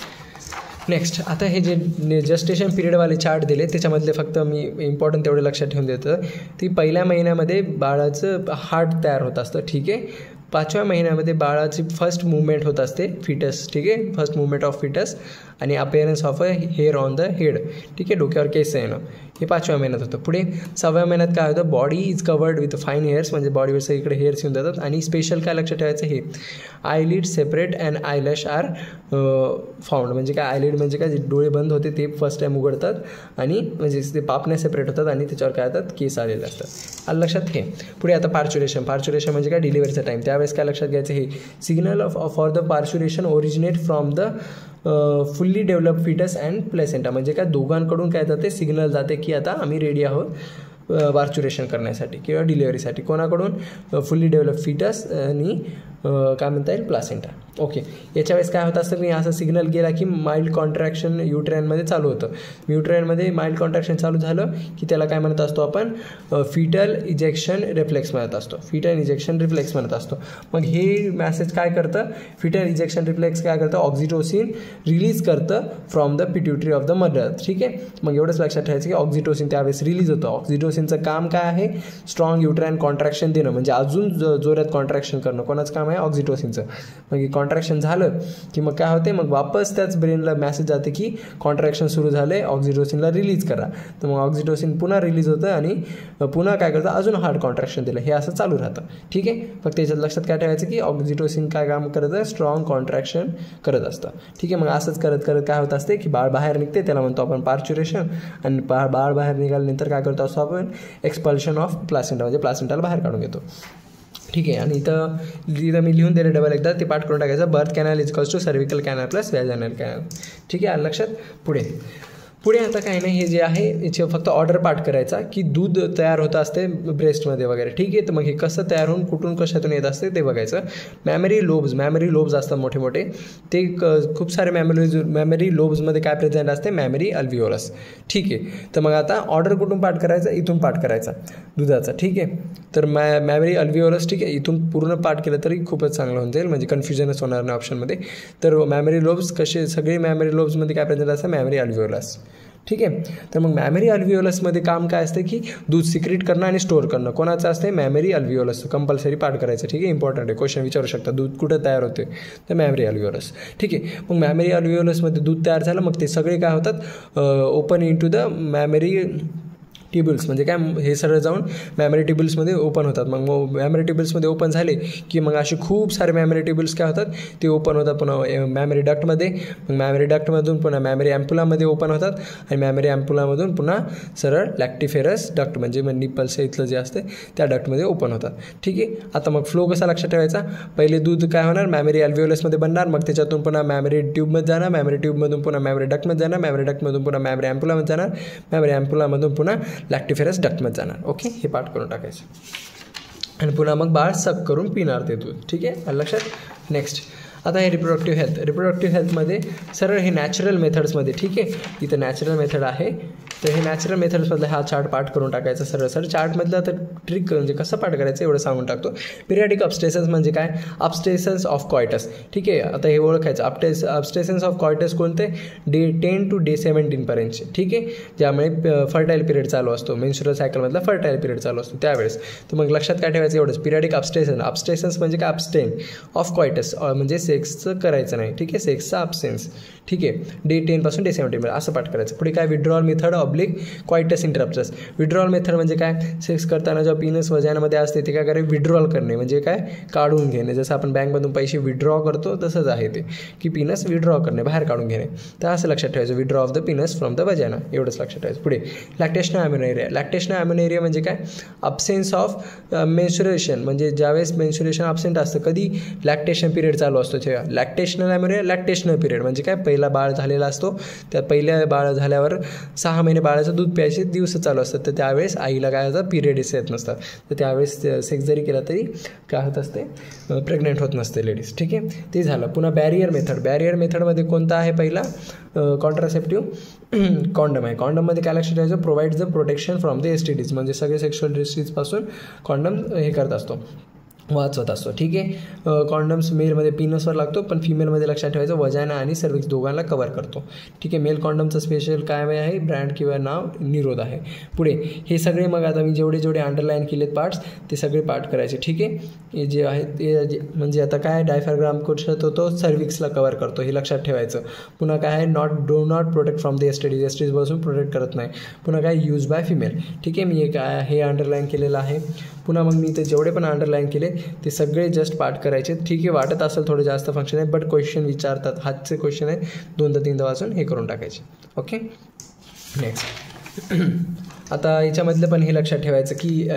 नेक्स्ट आता हे जे जस्टेशन पिरियडवाले चार्ट दिले त्याच्यामधले फक्त मी इम्पॉर्टंट तेवढे लक्षात ठेवून देतं. ती पहिल्या महिन्यामध्ये बाळाचं हार्ट तयार होत असतं. ठीक आहे, 5व्या महिन्यामध्ये बाळाची फर्स्ट मूवमेंट होत असते फिटस, ठीक आहे, फर्स्ट मूवमेंट ऑफ फिटस आणि appearance of a hair on the head, ठीक आहे, डोक्यावर केस येणं, हे 5व्या महिन्यात होतं. पुढे 6व्या महिन्यात काय होतं, body is covered with fine hairs, म्हणजे बॉडीवर सगळीकडे हेअर्स येऊन जातात. आणि स्पेशल काय लक्षात ठेवायचं, हे eyelid separate and eyelash are found, म्हणजे काय आयलिड म्हणजे काय, जे डोळे बंद होते ते फर्स्ट टाईम उघडतात आणि म्हणजे ते पापण्या सेपरेट होतात आणि त्याच्यावर काय येतात, केस आलेले असतात. आलं लक्षात हे. पुढे आता पार्च्युरेशन, पार्च्युरेशन म्हणजे काय, डिलिव्हरीचा टाईम. त्यावेळेस काय लक्षात घ्यायचं, हे signal for the parturition originate from the fully develop foetus and placenta, म्हणजे काय दोघांकडून काय जाते, सिग्नल जाते की आता आम्ही रेडी आहोत पार्च्युरेशन करण्यासाठी किंवा डिलिव्हरीसाठी. कोणाकडून, फुल्ली डेव्हलप फिटस आणि काय म्हणता येईल, प्लासेंटा. ओके, याच्या वेळेस काय होत असतं की असं सिग्नल गेला की माइल्ड कॉन्ट्रॅक्शन युट्राइनमध्ये चालू होतं. युट्राइनमध्ये माइल्ड कॉन्ट्रॅक्शन चालू झालं की त्याला काय म्हणत असतो आपण, फिटल इजेक्शन रिफ्लेक्स म्हणत असतो, फिटल इजेक्शन रिफ्लेक्स म्हणत असतो. मग हे मॅसेज काय करतं, फिटल इजेक्शन रिफ्लेक्स काय करतं, ऑक्सिटोसिन रिलीज करतं from the pituitary of the mother, ठीक आहे. मग एवढंच लक्षात ठेवायचं की ऑक्सिटोसिन त्यावेळेस रिलीज होतं. ऑक्सिटोसिनचं काम काय आहे, स्ट्रॉंग युट्राइन कॉन्ट्रॅक्शन देणं, म्हणजे अजून जोरात कॉन्ट्रॅक्शन करणं. कोणाचं काम आहे, ऑक्सिटोसिनचं. मग कॉन्ट्रॅक्शन झालं की मग काय होते, मग वापस त्याच ब्रेनला मेसेज जाते की कॉन्ट्रॅक्शन सुरू झाले, ऑक्सिटोसिनला रिलीज करा. तर मग ऑक्सिटोसिन पुन्हा रिलीज होतं आणि पुन्हा काय करतं, अजून हार्ड कॉन्ट्रॅक्शन दिलं. हे असं चालू राहतं, ठीक आहे. फक्त त्याच्यात लक्षात काय ठेवायचं की ऑक्सिटोसिन काय काम करतं, स्ट्रॉंग कॉन्ट्रॅक्शन करत असतं, ठीक आहे. मग असंच करत करत काय होत असते की बाळ बाहेर निघते, त्याला म्हणतो आपण पार्च्युरेशन. आणि बाळ बाहेर निघाल्यानंतर काय करतो असतो आपण, एक्सपल्शन ऑफ प्लासेंटा, म्हणजे प्लासेंटाला बाहेर काढून घेतो, ठीक आहे. आणि इथं मी लिहून दिलं डबल एकदा, ते पाठ करून टाकायचं. Birth canal is equals to cervical canal plus vaginal canal, ठीक आहे. लक्षात. पुढे आता काही नाही, हे जे आहे याचे फक्त ऑर्डर पाठ करायचा की दूध तयार होतं असते ब्रेस्टमध्ये वगैरे, ठीक आहे. तर मग हे कसं तयार होऊन कुठून कशातून येत असते ते बघायचं. मॅमरी लोब्स असतात मोठे मोठे, ते खूप सारे मॅमरी लोब्समध्ये काय प्रेझेंट असते, मॅमरी अल्व्हिओलस, ठीक आहे. तर मग आता ऑर्डर कुठून पाठ करायचा, इथून पाठ करायचा दुधाचा, ठीक आहे. तर मॅमरी अल्व्हिओलस, ठीक आहे, इथून पूर्ण पाठ केलं तरी खूपच चांगलं होऊन जाईल, म्हणजे कन्फ्युजनच होणार नाही ऑप्शनमध्ये. तर मॅमरी लोब्स कसे, सगळे मॅमरी लोब्समध्ये काय प्रेझेंट असतं, मॅमरी अल्व्हिओलस, ठीक आहे. तर मग मॅमरी अल्व्हिओलसमध्ये काम काय असतं की दूध सिक्रेट करणं आणि स्टोअर करणं. कोणाचं असते, मॅमरी अल्व्हिओलस. कंपल्सरी पाठ करायचं, ठीक आहे, इम्पॉर्टंट आहे, क्वेश्चन विचारू शकता. दूध कुठं तयार होते, तर मॅमरी अल्व्हिओलस, ठीक आहे. मग मॅमरी अल्व्हिओलसमध्ये दूध तयार झालं, मग ते सगळे काय होतात, open into the mammary tubules, म्हणजे काय, हे सगळं जाऊन मॅमरी ट्युब्युल्समध्ये ओपन होतात. मग मॅमरी ट्युब्युल्समध्ये ओपन झाले की मग असे खूप सारे मॅमरी ट्युब्युल्स काय होतात, ते ओपन होतात पुन्हा मॅमरी डक्टमध्ये. मग मॅमरी डक्टमधून पुन्हा मॅमरी ॲम्प्युलामध्ये ओपन होतात आणि मॅमरी ॲम्प्युलामधून पुन्हा सरळ लॅक्टिफेरस डक्ट, म्हणजे निप्पल्स इथलं जे असते त्या डक्टमध्ये ओपन होतात, ठीक आहे. आता मग फ्लो कसा लक्षात ठेवायचा, पहिले दूध काय होणार, मॅमरी अल्व्हिओलसमध्ये बनणार, मग त्याच्यातून पुन्हा मॅमरी ट्यूबमध्ये जाणार, मॅमरी ट्यूबमधून पुन्हा मॅमरी डक्टमध्ये जाणार, मॅमरी डक्टमधून पुन्हा मॅमरी ॲम्प्युलामध्ये जाणार, मॅमरी ॲम्प्युलामधून पुन्हा लॅक्टिफेरस डक्टमध्ये जाणार. ओके, हे पाठ करून टाकायचं आणि पुन्हा मग बाळ सक करून पिणार ते दूध, ठीक आहे, लक्षात. नेक्स्ट आता हे रिप्रोडक्टिव्ह हेल्थमध्ये सरळ हे नॅचरल मेथड्समध्ये, ठीक आहे, इथं नॅचरल मेथड आहे. तर हे नॅचरल मेथड्समधला हा चार्ट पाठ करून टाकायचा सरळ. चार्टमधला तर ट्रिक म्हणजे कसं पाठ करायचं एवढं सांगून टाकतो. पिरियडिक अपस्टेशन्स म्हणजे काय, अपस्टेशन्स ऑफ कॉयटस, ठीक आहे. आता हे ओळखायचं, अपस्टेशन्स ऑफ कॉयटस कोणते, डे 10 to डे 17 पर्यंतचे, ठीक आहे, ज्यामुळे फर्टाईल पिरियड चालू असतो, मेन्स्ट्रुअल सायकलमधला फर्टाईल पिरियड चालू असतो त्यावेळेस. तर मग लक्षात काय ठेवायचं एवढंच, पिरियडिक अपस्टेशन्स म्हणजे काय, अपस्टेन ऑफ कॉयटस, म्हणजे सेक्सचं करायचं नाही, ठीक आहे, सेक्सचा अब्सेन्स, ठीक आहे, डे 10 पासून डे 17 असं पाठ करायचं. पुढे काय, withdrawal method oblique coitus interruptus. Withdrawal method म्हणजे काय, सेक्स करताना जेव्हा पीनस वजानामध्ये असते ते काय करायचं, विड्रॉल करणे, म्हणजे काय, काढून घेणे. जसं आपण बँकमधून पैसे विड्रॉ करतो तसंच आहे ते, की पीनस विड्रॉ करणे, बाहेर काढून घेणे. तर असं लक्षात ठेवायचं, withdraw of the penis from the vagina, एवढंच लक्षात ठेवायचं. पुढे लॅक्टेशनल ॲम्युनेरिया. लॅक्टेशनल ॲम्युनेरिया म्हणजे काय, अब्सेन्स ऑफ मेन्स्ट्रुएशन, म्हणजे ज्यावेळेस मेन्स्ट्रुएशन अब्सेंट असतं, कधी लॅक्टेशन पिरियड चालू असतो तेव्हा. लॅक्टेशनल ॲम्युनेरिया, लॅक्टेशनल पिरियड म्हणजे काय, पहिला बाळ झालेला असतो, त्या पहिल्या बाळ झाल्यावर 6 महिने बाळाचं दूध प्यायचे दिवस चालू असतात, तर त्यावेळेस आईला काय होतं, पिरियड्स येत नसतात, तर त्यावेळेस सेक्स जरी केला तरी काय होत असते, प्रेग्नेंट होत नसते लेडीज, ठीक आहे. ते झालं. पुन्हा बॅरियर मेथडमध्ये कोणता आहे पहिला, कॉन्ट्रासेप्टिव्ह कॉन्डम आहे. कॉन्डममध्ये काय लक्षात ठेवायचं, provides the protection from the STDs, म्हणजे सगळे सेक्शुअल डिसीजपासून कॉन्डम हे करत असतो, वाचवत असतो. ठीक आहे. कॉन्डम्स मेलमध्ये पीनसवर लागतो, पण फिमेलमध्ये लक्षात ठेवायचं वजायना आणि सर्विक्स दोघांना कव्हर करतो. ठीक आहे. मेल कॉन्डमचं स्पेशल काय आहे, ब्रँड किंवा नाव निरोध आहे. पुढे हे सगळे मग आता मी जेवढे अंडरलाईन केलेत पार्ट्स ते सगळे पार्ट करायचे. ठीक आहे. हे जे आहे ते म्हणजे आता काय डायफ्राग्राम कुठं तो सर्विक्सला कव्हर करतो हे लक्षात ठेवायचं. पुन्हा काय आहे, do not protect from the एसटीडीजपासून प्रोटेक्ट करत नाही. पुन्हा काय, यूज बाय फिमेल. ठीक आहे. मी हे अंडरलाईन केलेलं आहे. पुन्हा मग मी ते जेवढे पण अंडरलाईन केले ते सगळे जस्ट पार्ट करायचे. ठीक आहे. वाटत असेल थोडं जास्त फंक्शन आहे, बट क्वेश्चन विचारतात, हातचे क्वेश्चन आहे, 2-3 वाचून हे करून टाकायचे. ओके. नेक्स्ट आता याच्यामधलं पण हे लक्षात ठेवायचं की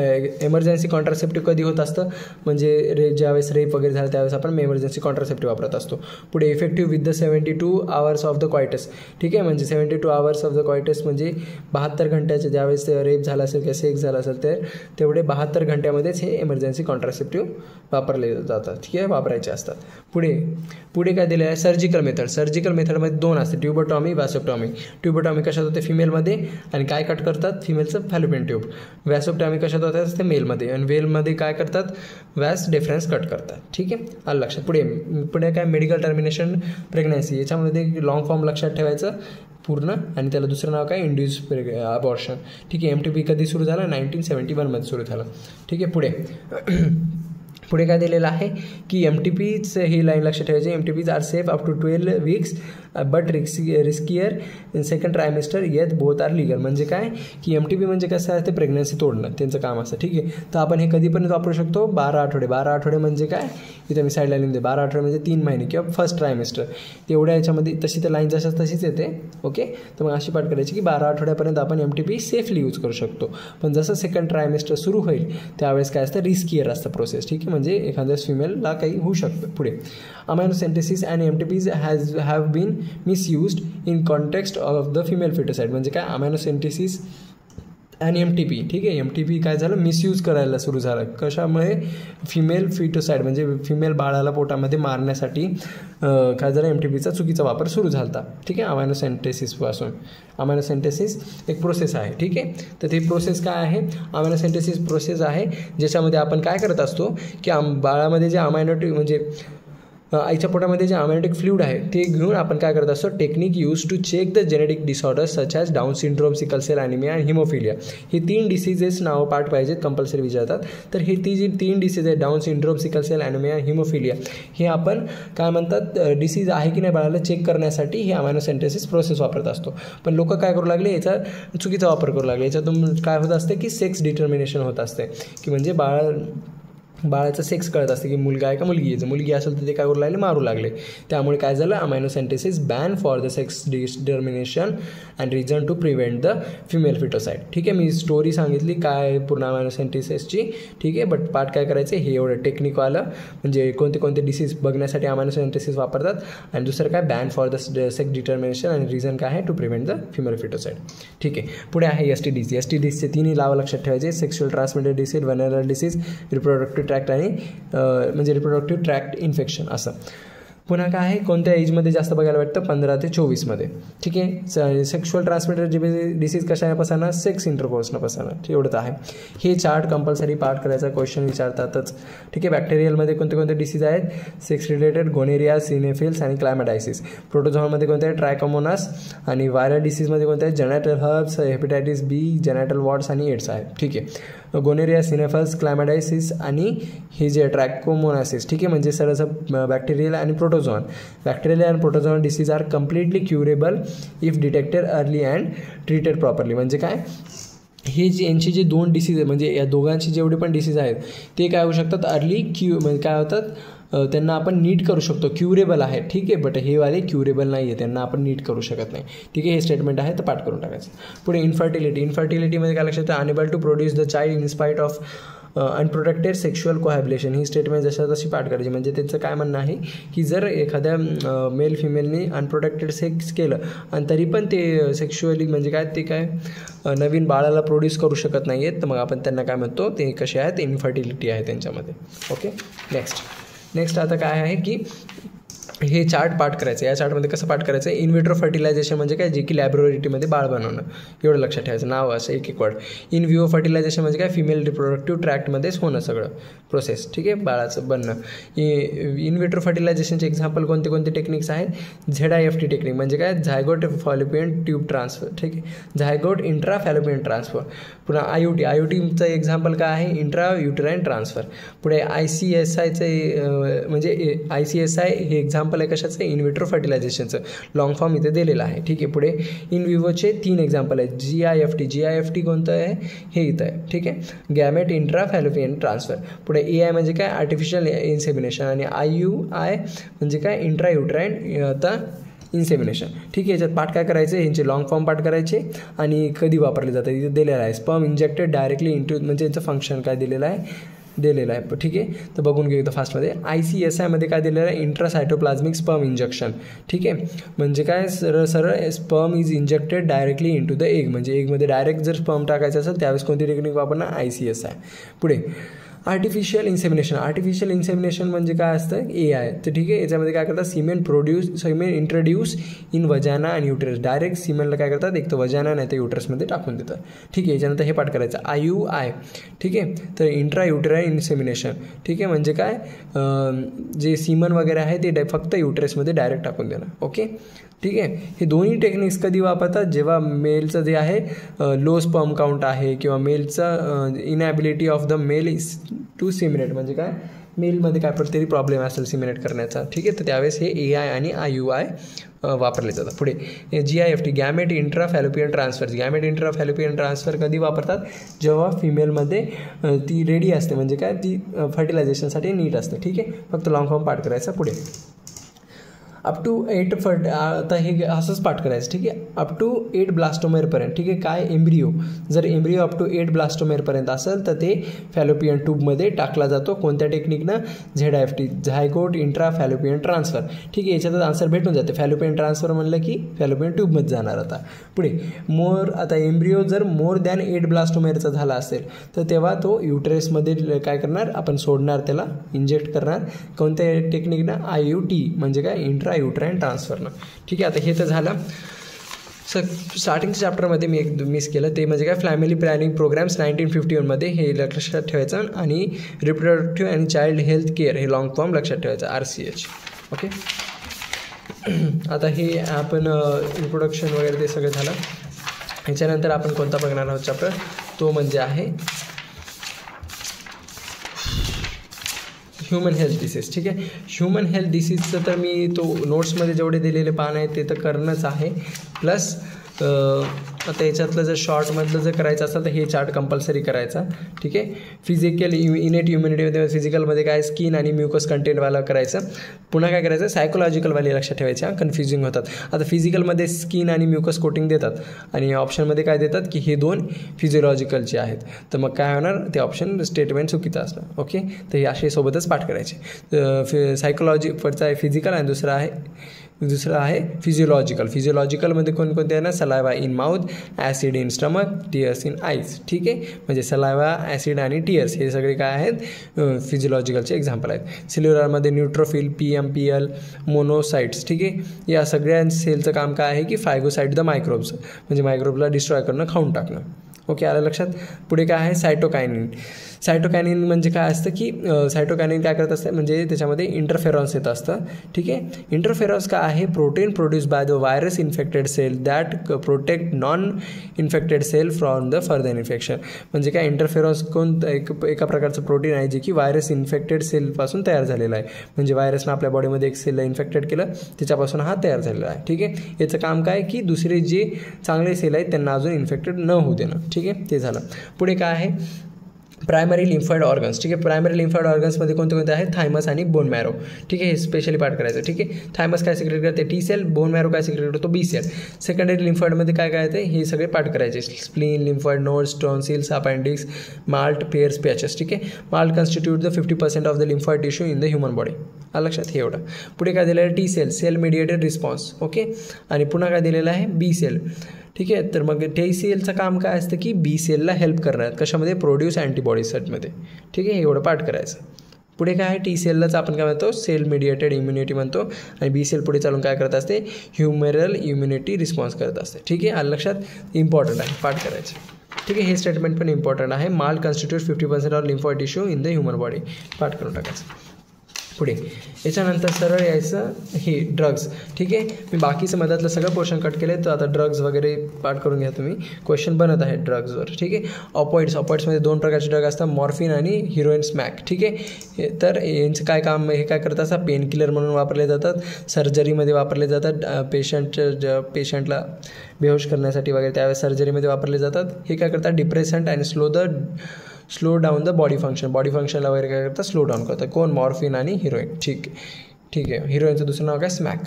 एमर्जन्सी कॉन्ट्रासेप्टिव्ह कधी होत असतं, म्हणजे ज्यावेळेस रेप वगैरे झालं त्यावेळेस आपण एमर्जन्सी कॉन्ट्रासेप्टिव्ह वापरत असतो. पुढे effective with the 72 hours of the coitus. ठीक आहे. म्हणजे 72 hours ऑफ द क्वायटस म्हणजे 72 घंट्याच्या ज्यावेळेस रेप झाला असेल किंवा सेक्स झाला असेल तर तेवढे 72 घंट्यामध्येच हे एमर्जन्सी कॉन्ट्रासेप्टिव्ह वापरले जातात. ठीक आहे. वापरायचे असतात. पुढे काय दिलेलं आहे, सर्जिकल मेथड. सर्जिकल मेथडमध्ये 2 असते, ट्युबोटॉमी, वॅसोटॉमी. ट्युबोटॉमी कशात होते, फिमेलमध्ये, आणि काय कट करतात, फिमेलचं फॅलोपियन ट्यूब. वॅसोटॉमी कशात होतात असते, मेलमध्ये, आणि वेलमध्ये काय करतात, व्यास डिफरन्स कट करतात. ठीक आहे. आलं लक्षात. पुढे काय, मेडिकल टर्मिनेशन प्रेग्नन्सी. याच्यामध्ये लॉंग फॉर्म लक्षात ठेवायचं पूर्ण, आणि त्याला दुसरं नाव काय, इंड्यूस अबॉर्शन. ठीक आहे. MTP कधी सुरू झाला, 1971मध्ये सुरू झालं. ठीक आहे. पुढे काय दिलेलं आहे की MTPचं ही लाईन लक्षात ठेवायची. MTPs are safe up to 12 weeks but riskier in second trimester yet both are legal. म्हणजे काय की MTP म्हणजे कसं असते, प्रेग्नन्सी तोडणं त्यांचं काम असतं. ठीक आहे. तर आपण हे कधीपर्यंत वापरू शकतो, 12 आठवडे. 12 आठवडे म्हणजे काय, इथं मी साईडला लिहून दे, 12 आठवडे म्हणजे 3 महिने किंवा फर्स्ट ट्रायमेस्टर. तेवढ्या याच्यामध्ये तशी तर लाईन जशाच तशीच येते. ओके. तर मग अशी पाठ करायची की 12 आठवड्यापर्यंत आपण MTP सेफली यूज करू शकतो. पण जसं सेकंड ट्रायमेस्टर सुरू होईल त्यावेळेस काय असतं, रिस्कियर असतं प्रोसेस. ठीक आहे. म्हणजे एखाद्या फिमेलला काही होऊ शकतं. पुढे amniocentesis and MTPs have been misused in context of the female foeticide. म्हणजे काय, अमायनोसेंटेसिस आणि MTP. ठीक आहे. MTP काय झालं, मिसयूज करायला सुरू झालं. कशामुळे, फिमेल फिटोसाइड म्हणजे फिमेल बाळाला पोटामध्ये मारण्यासाठी काय झालं, MTPचा चुकीचा वापर सुरू झाला होता. ठीक आहे. अमायनोसेंटेसिसपासून. अमायनोसेंटेसिस एक प्रोसेस आहे. ठीक आहे. तर ती प्रोसेस काय आहे, अमायनोसेंटेसिस प्रोसेस आहे ज्याच्यामध्ये आपण काय करत असतो की बाळामध्ये जे अमायनोटिक म्हणजे आईच्या पोटामध्ये जे अमायनोटिक फ्लूइड आहे ते घेऊन आपण काय करत असतो, technique use to check the genetic disorders such as Down syndrome, sickle cell anaemia आणि हिमोफिलिया. हे 3 डिसीजेस नाव पाठ पाहिजेत, कंपल्सरी विचारतात. तर हे ती जी 3 डिसीज आहे, Down syndrome, sickle cell anaemia, haemophilia, हे आपण काय म्हणतात, डिसीज आहे की नाही बाळाला चेक करण्यासाठी हे अमायनोसेंटेसिस प्रोसेस वापरत असतो. पण लोक काय करू लागले, याचा चुकीचा वापर करू लागले. याच्यातून काय होत असते की सेक्स डिटर्मिनेशन होत असते, की म्हणजे बाळाचं सेक्स कळत असते की मुलगा आहे का मुलगी आहे. जर मुलगी असेल तर ते काय करू लागले, मारू लागले. त्यामुळे काय झालं, amniocentesis ban for the sex determination and reason to prevent the female foeticide. ठीक आहे. मी स्टोरी सांगितली काय पूर्ण अमायनोसेंटेसिसची. ठीक आहे. बट पाठ काय करायचे, हे एवढं टेक्निक आलं म्हणजे कोणते डिसीज बघण्यासाठी अमायनोसेंटेसिस वापरतात, आणि दुसरं काय, ban for the sex determination आणि रिझन काय आहे, to prevent the female foeticide. ठीक आहे. पुढे आहे STDs. STDsचे 3 नावं लक्षात ठेवायचे, sexual transmitted disease, venereal disease, reproductive tract आणि म्हणजे रिप्रोडक्टिव्ह ट्रॅक्ट इन्फेक्शन असं. पुन्हा काय आहे, कोणत्या एजमध्ये जास्त बघायला वाटतं, 15 ते 24मध्ये. ठीक आहे. सेक्शुअल ट्रान्समिटेड डिसीज कशाने पसरणार, सेक्स इंटरकोर्सनं पसरणार. एवढंच आहे. हे चार्ट कंपल्सरी पार्ट करायचा, क्वेश्चन विचारतातच. ठीक आहे. बॅक्टेरियलमध्ये कोणते डिसीज आहेत, सेक्स रिलेटेड, गोनेरिया, सिनेफिल्स आणि क्लायमॅटायसिस. प्रोटोझोआमध्ये कोणते आहेत, ट्रायकोमोनास. आणि व्हायरल डिसीजमध्ये कोणते आहेत, genital herbs, hepatitis B, genital wards आणि एड्स आहे. ठीक आहे. गोनेरिया, सिनेफल्स, क्लायमॅटायसिस आणि हे जे ट्रॅकोमोनासिस. ठीक आहे. म्हणजे सरळ बॅक्टेरियल आणि प्रोटोझोआन. बॅक्टेरियल आणि protozoan disease are completely curable if detected early and treated properly. म्हणजे काय, हे यांची जे 2 डिसीज आहे, म्हणजे या दोघांची जेवढे पण डिसीज आहेत ते काय होऊ शकतात, अर्ली म्हणजे काय होतात, त्यांना आपण नीट करू शकतो, क्युरेबल आहे. ठीक आहे. बट हे वाले क्युरेबल नाही आहे, त्यांना आपण नीट करू शकत नाही. ठीक आहे. हे स्टेटमेंट आहे, तर पाठ करून टाकायचं. पुढे इन्फर्टिलिटी. इन्फर्टिलिटीमध्ये काय लक्षात, unable to produce the child in spite of unprotected sexual cohabitation. ही स्टेटमेंट तशी पाठ करायची. म्हणजे त्यांचं काय म्हणणं आहे की जर एखाद्या मेल फिमेलने अनप्रोटेक्टेड सेक्स केलं आणि तरी पण ते सेक्शुअली म्हणजे काय, ते काय नवीन बाळाला प्रोड्यूस करू शकत नाही आहेत, तर मग आपण त्यांना काय म्हणतो, ते कसे आहेत, इन्फर्टिलिटी आहे त्यांच्यामध्ये. ओके. नेक्स्ट आता काय आहे की हे चार्ट पाठ करायचं. या चार्टमध्ये कसं पाठ करायचं, इन विट्रो फर्टिलायझेशन म्हणजे काय, जे की लॅबोरेटरीमध्ये बाळ बनवणं, एवढं लक्षात ठेवायचं. नाव असं एक वर्ड. इन विवो फर्टिलायझेशन म्हणजे काय, फिमेल रिप्रोडक्टिव्ह ट्रॅक्टमध्येच होणं सगळं प्रोसेस, ठीक आहे, बाळाचं बनणं. इन विट्रो फर्टिलायझेशनचे एक्झाम्पल कोणते कोणते टेक्निक्स आहेत, ZIFT टेक्निक म्हणजे काय, झायगोट फॅलोपियन ट्यूब ट्रान्सफर, ठीक आहे, झायगोट इंट्रा फॅलोपियन ट्रान्सफर. पुन्हा IUTचं एक्झाम्पल काय आहे, इंट्रा युटेराईन ट्रान्सफर. पुढे ICSIचं म्हणजे ICSI हे एक्झाम्पल आहे कशाचं, इन विट्रो फर्टिलायझेशनचं, लॉंग फॉर्म इथे दिलेलं आहे, ठीक आहे. पुढे इन विवोचे 3 एक्झाम्पल आहेत. GIFT कोणतं आहे, हे इथं आहे, ठीक आहे, गॅमेट इंट्रा फॅलोपियन ट्रान्सफर. पुढे AI म्हणजे काय, आर्टिफिशियल इन्सेमिनेशन. आणि IUI म्हणजे काय, इंट्रा युटेराईन आता इन्सेमिनेशन, ठीक आहे. याच्यात पाठ काय करायचं, यांचे लॉंग फॉर्म पाठ करायचे आणि कधी वापरले जातात इथे दिलेलं आहे. स्पर्म इंजेक्टेड डायरेक्टली इंटू म्हणजे यांचं फंक्शन काय दिलेलं आहे, ठीक आहे. तर बघून घेऊ इथं फास्टमध्ये. ICSIमध्ये काय दिलेलं आहे, इंट्रासायटोप्लाझ्मिक स्पर्म इंजेक्शन, ठीक आहे, म्हणजे काय, सरळ sperm is injected directly into the egg, म्हणजे एगमध्ये डायरेक्ट जर स्पर्म टाकायचं असेल त्यावेळेस कोणती टेक्निक वापरणार, ICSI. पुढे आर्टिफिशियल इन्सेमिनेशन म्हणजे काय असतं, AI. तर ठीक आहे, याच्यामध्ये काय करतात, सिमेन इंट्रोड्यूस इन वजाना आणि युटरस, डायरेक्ट सिमेनला काय करतात, एक तर वजाना नाही तर युटरसमध्ये टाकून देतात, ठीक आहे. याच्यानंतर हे पाठ करायचं IUI, ठीक आहे. तर इंट्रा युटेराईन इन्सेमिनेशन, ठीक आहे, म्हणजे काय, जे सिमन वगैरे आहे ते फक्त युटरसमध्ये डायरेक्ट टाकून देणं, ओके, ठीक आहे. हे दोन्ही टेक्निक्स कधी वापरतात, जेव्हा मेलचं जे आहे लो स्पर्म काउंट आहे किंवा मेलचा inability of the male is to seminate, म्हणजे काय, मेलमध्ये काय तरी प्रॉब्लेम असेल सिमिनेट करण्याचा, ठीक आहे. तर त्यावेळेस हे AI आणि IUI वापरले जातात. पुढे GIFT gamete intra fallopian transfer कधी वापरतात, जेव्हा फिमेलमध्ये ती रेडी असते, म्हणजे काय, ती फर्टिलायझेशनसाठी नीट असते, ठीक आहे. फक्त लॉंग फॉर्म पाठ करायचा. पुढे अप टू 8 आता हे असंच पाठ करायचं, ठीक आहे, अप टू 8 ब्लास्टोमेअरपर्यंत, ठीक आहे. काय, एम्ब्रिओ, जर एम्ब्रिओ अप टू 8 ब्लास्टोमेअरपर्यंत असेल तर ते फॅलोपियन ट्यूबमध्ये टाकला जातो. कोणत्या टेक्निकनं, ZIFT zygote intra fallopian transfer, ठीक आहे. याच्यातच आन्सर भेटून जाते. फॅलोपियन ट्रान्सफर म्हणलं की फॅलोपियन ट्यूबमध्ये जाणार. आता पुढे आता एम्ब्रिओ जर मोर दॅन 8 ब्लास्टोमेअरचा झाला असेल तर तेव्हा तो युटेरसमध्ये काय करणार, आपण सोडणार, त्याला इंजेक्ट करणार. कोणत्या टेक्निकनं, IUT म्हणजे काय, इंट्रा युटेराईन ट्रान्सफरनं, ठीक आहे. आता हे तर झालं. स्टार्टिंगच्या चॅप्टरमध्ये मी एक मिस केलं, ते म्हणजे काय, फॅमिली प्लॅनिंग प्रोग्राम्स 1951मध्ये, हे लक्षात ठेवायचं. आणि reproductive and child health care हे लॉंग फॉर्म लक्षात ठेवायचं, RCH, ओके. आता हे आपण इंट्रोडक्शन वगैरे ते सगळं झालं. ह्याच्यानंतर आपण कोणता बघणार आहोत चॅप्टर, तो म्हणजे आहे ह्युमन हेल्थ डिसीज, ठीक आहे. ह्युमन हेल्थ डिसीजचं तर मी तो नोट्समध्ये जेवढे दिलेले पान आहेत ते तर करणंच आहे, प्लस आता याच्यातलं जर शॉर्टमधलं जर करायचं असेल तर हे चार्ट कंपल्सरी करायचा, ठीक आहे. फिजिकल इनेट इम्युनिटीमध्ये फिजिकलमध्ये काय, स्किन आणि म्युकस कंटेंटवाला करायचं. पुन्हा काय करायचं, सायकोलॉजिकलवाले लक्षात ठेवायचे, कन्फ्युजिंग होतात. आता फिजिकलमध्ये स्किन आणि म्युकस कोटिंग देतात आणि ऑप्शनमध्ये काय देतात की हे 2 फिजिओलॉजिकलचे आहेत, तर मग काय होणार, ते ऑप्शन स्टेटमेंट चुकीचं असतं, ओके. तर हे असे सोबतच पाठ करायचे. सायकोलॉजी पुढचा आहे फिजिकल आणि दुसरा आहे फिजिओलॉजिकलमध्ये कोणकोणते आहे ना, saliva in mouth, acid in stomach, tears in eyes, ठीक आहे. म्हणजे सलायवा, ॲसिड आणि टीयर्स हे सगळे काय आहेत, फिजिओलॉजिकलचे एक्झाम्पल आहेत. सेल्युलरमध्ये न्यूट्रोफिल, PMPL, मोनोसाइट्स, ठीक आहे. या सगळ्या सेलचं काम काय आहे की फायगोसाइट द मायक्रोब्स, म्हणजे मायक्रोबला डिस्ट्रॉय करणं, खाऊन टाकणं, ओके, आलं लक्षात. पुढे काय आहे, सायटोकायनिन म्हणजे काय असतं की सायटोकायनिन काय करत असतं, म्हणजे त्याच्यामध्ये इंटरफेरॉन्स येत असतं, ठीक आहे. इंटरफेरॉन्स काय आहे, protein produce by the virus infected cell that protect non infected cell from the further infection, म्हणजे काय, इंटरफेरॉन्स एका प्रकारचं प्रोटीन आहे जे की व्हायरस इन्फेक्टेड सेलपासून तयार झालेलं आहे, म्हणजे व्हायरसनं आपल्या बॉडीमध्ये एक सेलला इन्फेक्टेड केलं त्याच्यापासून हा तयार झालेला आहे, ठीक आहे. याचं काम काय की दुसरे जे चांगले सेल आहेत त्यांना अजून इन्फेक्टेड न होऊ देणं, ठीक आहे. ते झालं. पुढे काय आहे, प्रायमरी लिम्फॉइड ऑर्गन्स, ठीक आहे. प्रायमरी लिम्फॉइड ऑर्गन्समध्ये कोणते कोणते आहेत, थायमस आणि बोन मॅरो, ठीक आहे. हे स्पेशली पाठ करायचं, ठीक आहे. थायमस काय सिक्रेट करते, T सेल, बोन मॅरो काय सिक्रेट करतो, B सेल. सेकंडरी लिम्फॉइडमध्ये काय काय येते, हे सगळे पाठ करायचे, spleen, lymphoid nodes, tonsils, appendix, MALT, Peyer's, patches, ठीक आहे. MALT constitute the 50% of the lymphoid tissue in the human body, लक्षात हे एवढं. पुढे काय दिलेलं आहे, T cell, cell mediated response, okay. आणि पुन्हा काय दिलेलं आहे, B सेल, ठीक आहे. तर मग T सेलचं काम काय असतं की B सेलला हेल्प करणार, कशामध्ये, प्रोड्यूस अँटीबॉडीजमध्ये, ठीक आहे. एवढं पाठ करायचं. पुढे काय आहे, टी सेललाच आपण काय म्हणतो, सेल मेडिएटेड इम्युनिटी म्हणतो, आणि बी सेल पुढे चालून काय करत असते, ह्युमरल इम्युनिटी रिस्पॉन्स करत असते. ठीक आहे, आलं लक्षात, इम्पॉर्टंट आहे, पाठ करायचं. ठीक आहे, हे स्टेटमेंट पण इम्पॉर्टंट आहे. माल constitute 50% of lymphoid tissue in the human body, पाठ करून टाकायचं. पुढे याच्यानंतर सरळ यायचं हे ड्रग्ज. ठीक आहे, मी बाकीचं मधातलं सगळं पोर्शन कट केलं आहे, तर आता ड्रग्ज वगैरे पाठ करून घ्या तुम्ही, क्वेश्चन बनत आहे ड्रग्जवर. ठीक आहे, ऑपॉइड्समध्ये 2 प्रकारचे ड्रग असतात, मॉर्फिन आणि हिरोईन स्मॅक. ठीक आहे, तर यांचं काय काम, हे काय करत असतात, पेन किलर म्हणून वापरले जातात, सर्जरीमध्ये वापरले जातात, पेशंटला बेहोश करण्यासाठी वगैरे त्यावेळेस सर्जरीमध्ये वापरले जातात. हे काय करतात, डिप्रेसंट आणि स्लो डाऊन द बॉडी फंक्शनला वगैरे काय करतात, स्लो डाऊन करतात. कोण, मॉर्फिन आणि हिरोईन. ठीक आहे, हिरोईनचं दुसरं नाव काय, स्मॅक.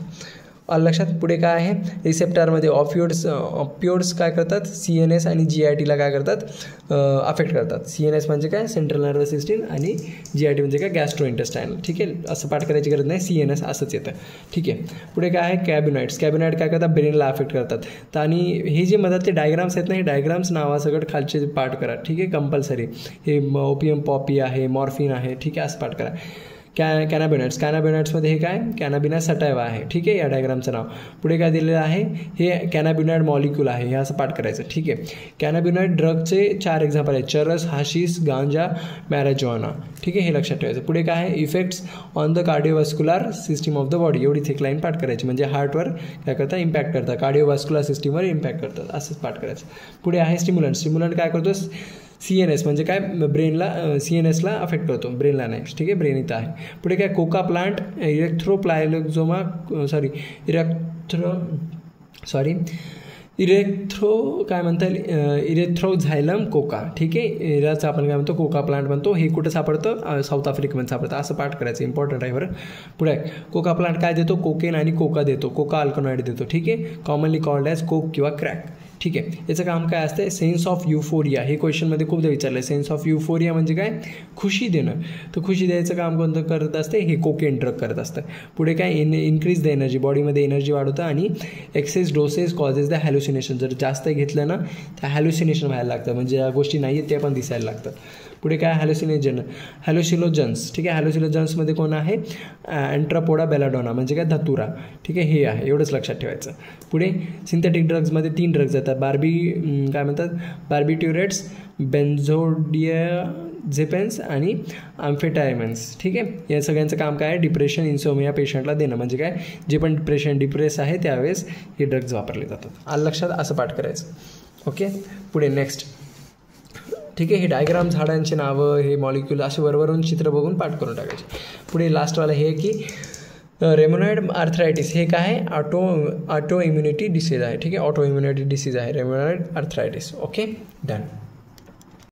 लक्षात. पुढे काय आहे, रिसेप्टरमध्ये ऑपिओड्स काय करतात, CNS आणि GITला काय करतात, अफेक्ट करतात. CNS म्हणजे काय, सेंट्रल नर्वस सिस्टीम, आणि GIT म्हणजे काय, गॅस्ट्रोइंटेस्टाइनल. ठीक आहे, असं पाठ करायची गरज नाही, CNS असंच येतं. ठीक आहे, पुढे काय आहे, कॅबिनॉइड्स काय करतात, ब्रेनला अफेक्ट करतात. तर आणि हे जे मधात ते डायग्राम्स आहेत ना, हे डायग्राम्स नावासकट खालचे पाठ करा. ठीक आहे, कंपल्सरी. हे ओपियम पॉपी आहे, मॉर्फिन आहे. ठीक आहे, असं पाठ करा. कॅनाबिनॉइड्समध्ये हे काय, कॅनाबिना सटायवा आहे. ठीक आहे, या डायग्रामचं नाव. पुढे काय दिलेलं आहे, हे कॅनाबिनॉइड मॉलिक्यूल आहे, हे असं पाठ करायचं. ठीक आहे, कॅनाबिनॉइड ड्रगचे 4 एक्झाम्पल आहेत, चरस, हाशिस, गांजा, मॅरेजॉना. ठीक आहे, हे लक्षात ठेवायचं. पुढे काय आहे, effects on the cardiovascular system of the body. एवढीच एक लाईन पाठ करायची, म्हणजे हार्टवर काय करतात, इम्पॅक्ट करतात, कार्डिओव्हास्क्युलर सिस्टीमवर इम्पॅक्ट करतात, असंच पाठ करायचं. पुढे आहे स्टिम्युलंट काय करतो, CNS म्हणजे काय, ब्रेनला, CNSला अफेक्ट करतो, ब्रेनला नाही. ठीक आहे, ब्रेन इथं आहे. पुढे काय, कोका प्लांट, काय म्हणता येईल, इरेथ्रोझायलम कोका. ठीक आहे, याचं आपण काय म्हणतो, कोका प्लांट म्हणतो. हे कुठं सापडतं, साऊथ आफ्रिकेमध्ये सापडतं, असं पाठ करायचं, इम्पॉर्टंट आहे बरं. पुढे कोका प्लांट काय देतो, कोकेन आणि कोका देतो, कोका अल्कनॉइड देतो. ठीक आहे, कॉमनली कॉल्ड ॲज कोक किंवा क्रॅक. ठीक आहे, याचं काम काय असतं, सेन्स ऑफ युफोरिया. हे क्वेश्चनमध्ये खूपदा विचारलं आहे, सेन्स ऑफ युफोरिया म्हणजे काय, खुशी देणं. तर खुशी द्यायचं काम कोणतं करत असते, हे कोकेन ड्रग करत असतं. पुढे काय, इन्क्रीज द एनर्जी, बॉडीमध्ये एनर्जी वाढवतं, आणि एक्सेस डोसेस कॉजेस द हॅल्युसिनेशन. जर जास्त घेतलं ना तर हॅल्युसिनेशन व्हायला लागतं, म्हणजे या गोष्टी नाही आहेत त्या पण दिसायला लागतं. पुढे काय, हॅल्युसिनोजन्स. ठीक आहे, हॅल्युसिनोजन्समध्ये कोण आहे, अँट्रापोडा बेलाडोना म्हणजे काय, धतुरा. ठीक आहे, हे आहे, एवढंच लक्षात ठेवायचं. पुढे सिंथेटिक ड्रग्समध्ये 3 ड्रग्ज येतात, बार्बिट्युरेट्स, बेन्झोडियाझेपेन्स आणि अम्फेटामिन्स. ठीक आहे, या सगळ्यांचं काम काय आहे, डिप्रेशन, इन्सोमिया पेशंटला देणं, म्हणजे काय, जे पण डिप्रेस आहे त्यावेळेस हे ड्रग्ज वापरले जातात. आलं लक्षात, असं पाठ करायचं. ओके, पुढे नेक्स्ट. ठीक आहे, हे डायग्राम, झाडांची नावं, हे मॉलिक्यूल असे वरवरून चित्र बघून पाठ करून टाकायचे. पुढे लास्टवाला हे की रेमोनॉइड आर्थरायटिस. हे काय आहे, ऑटो इम्युनिटी डिसीज आहे. ठीक आहे, ऑटो इम्युनिटी डिसीज आहे रेमोनॉइड आर्थरायटिस. Okay, done.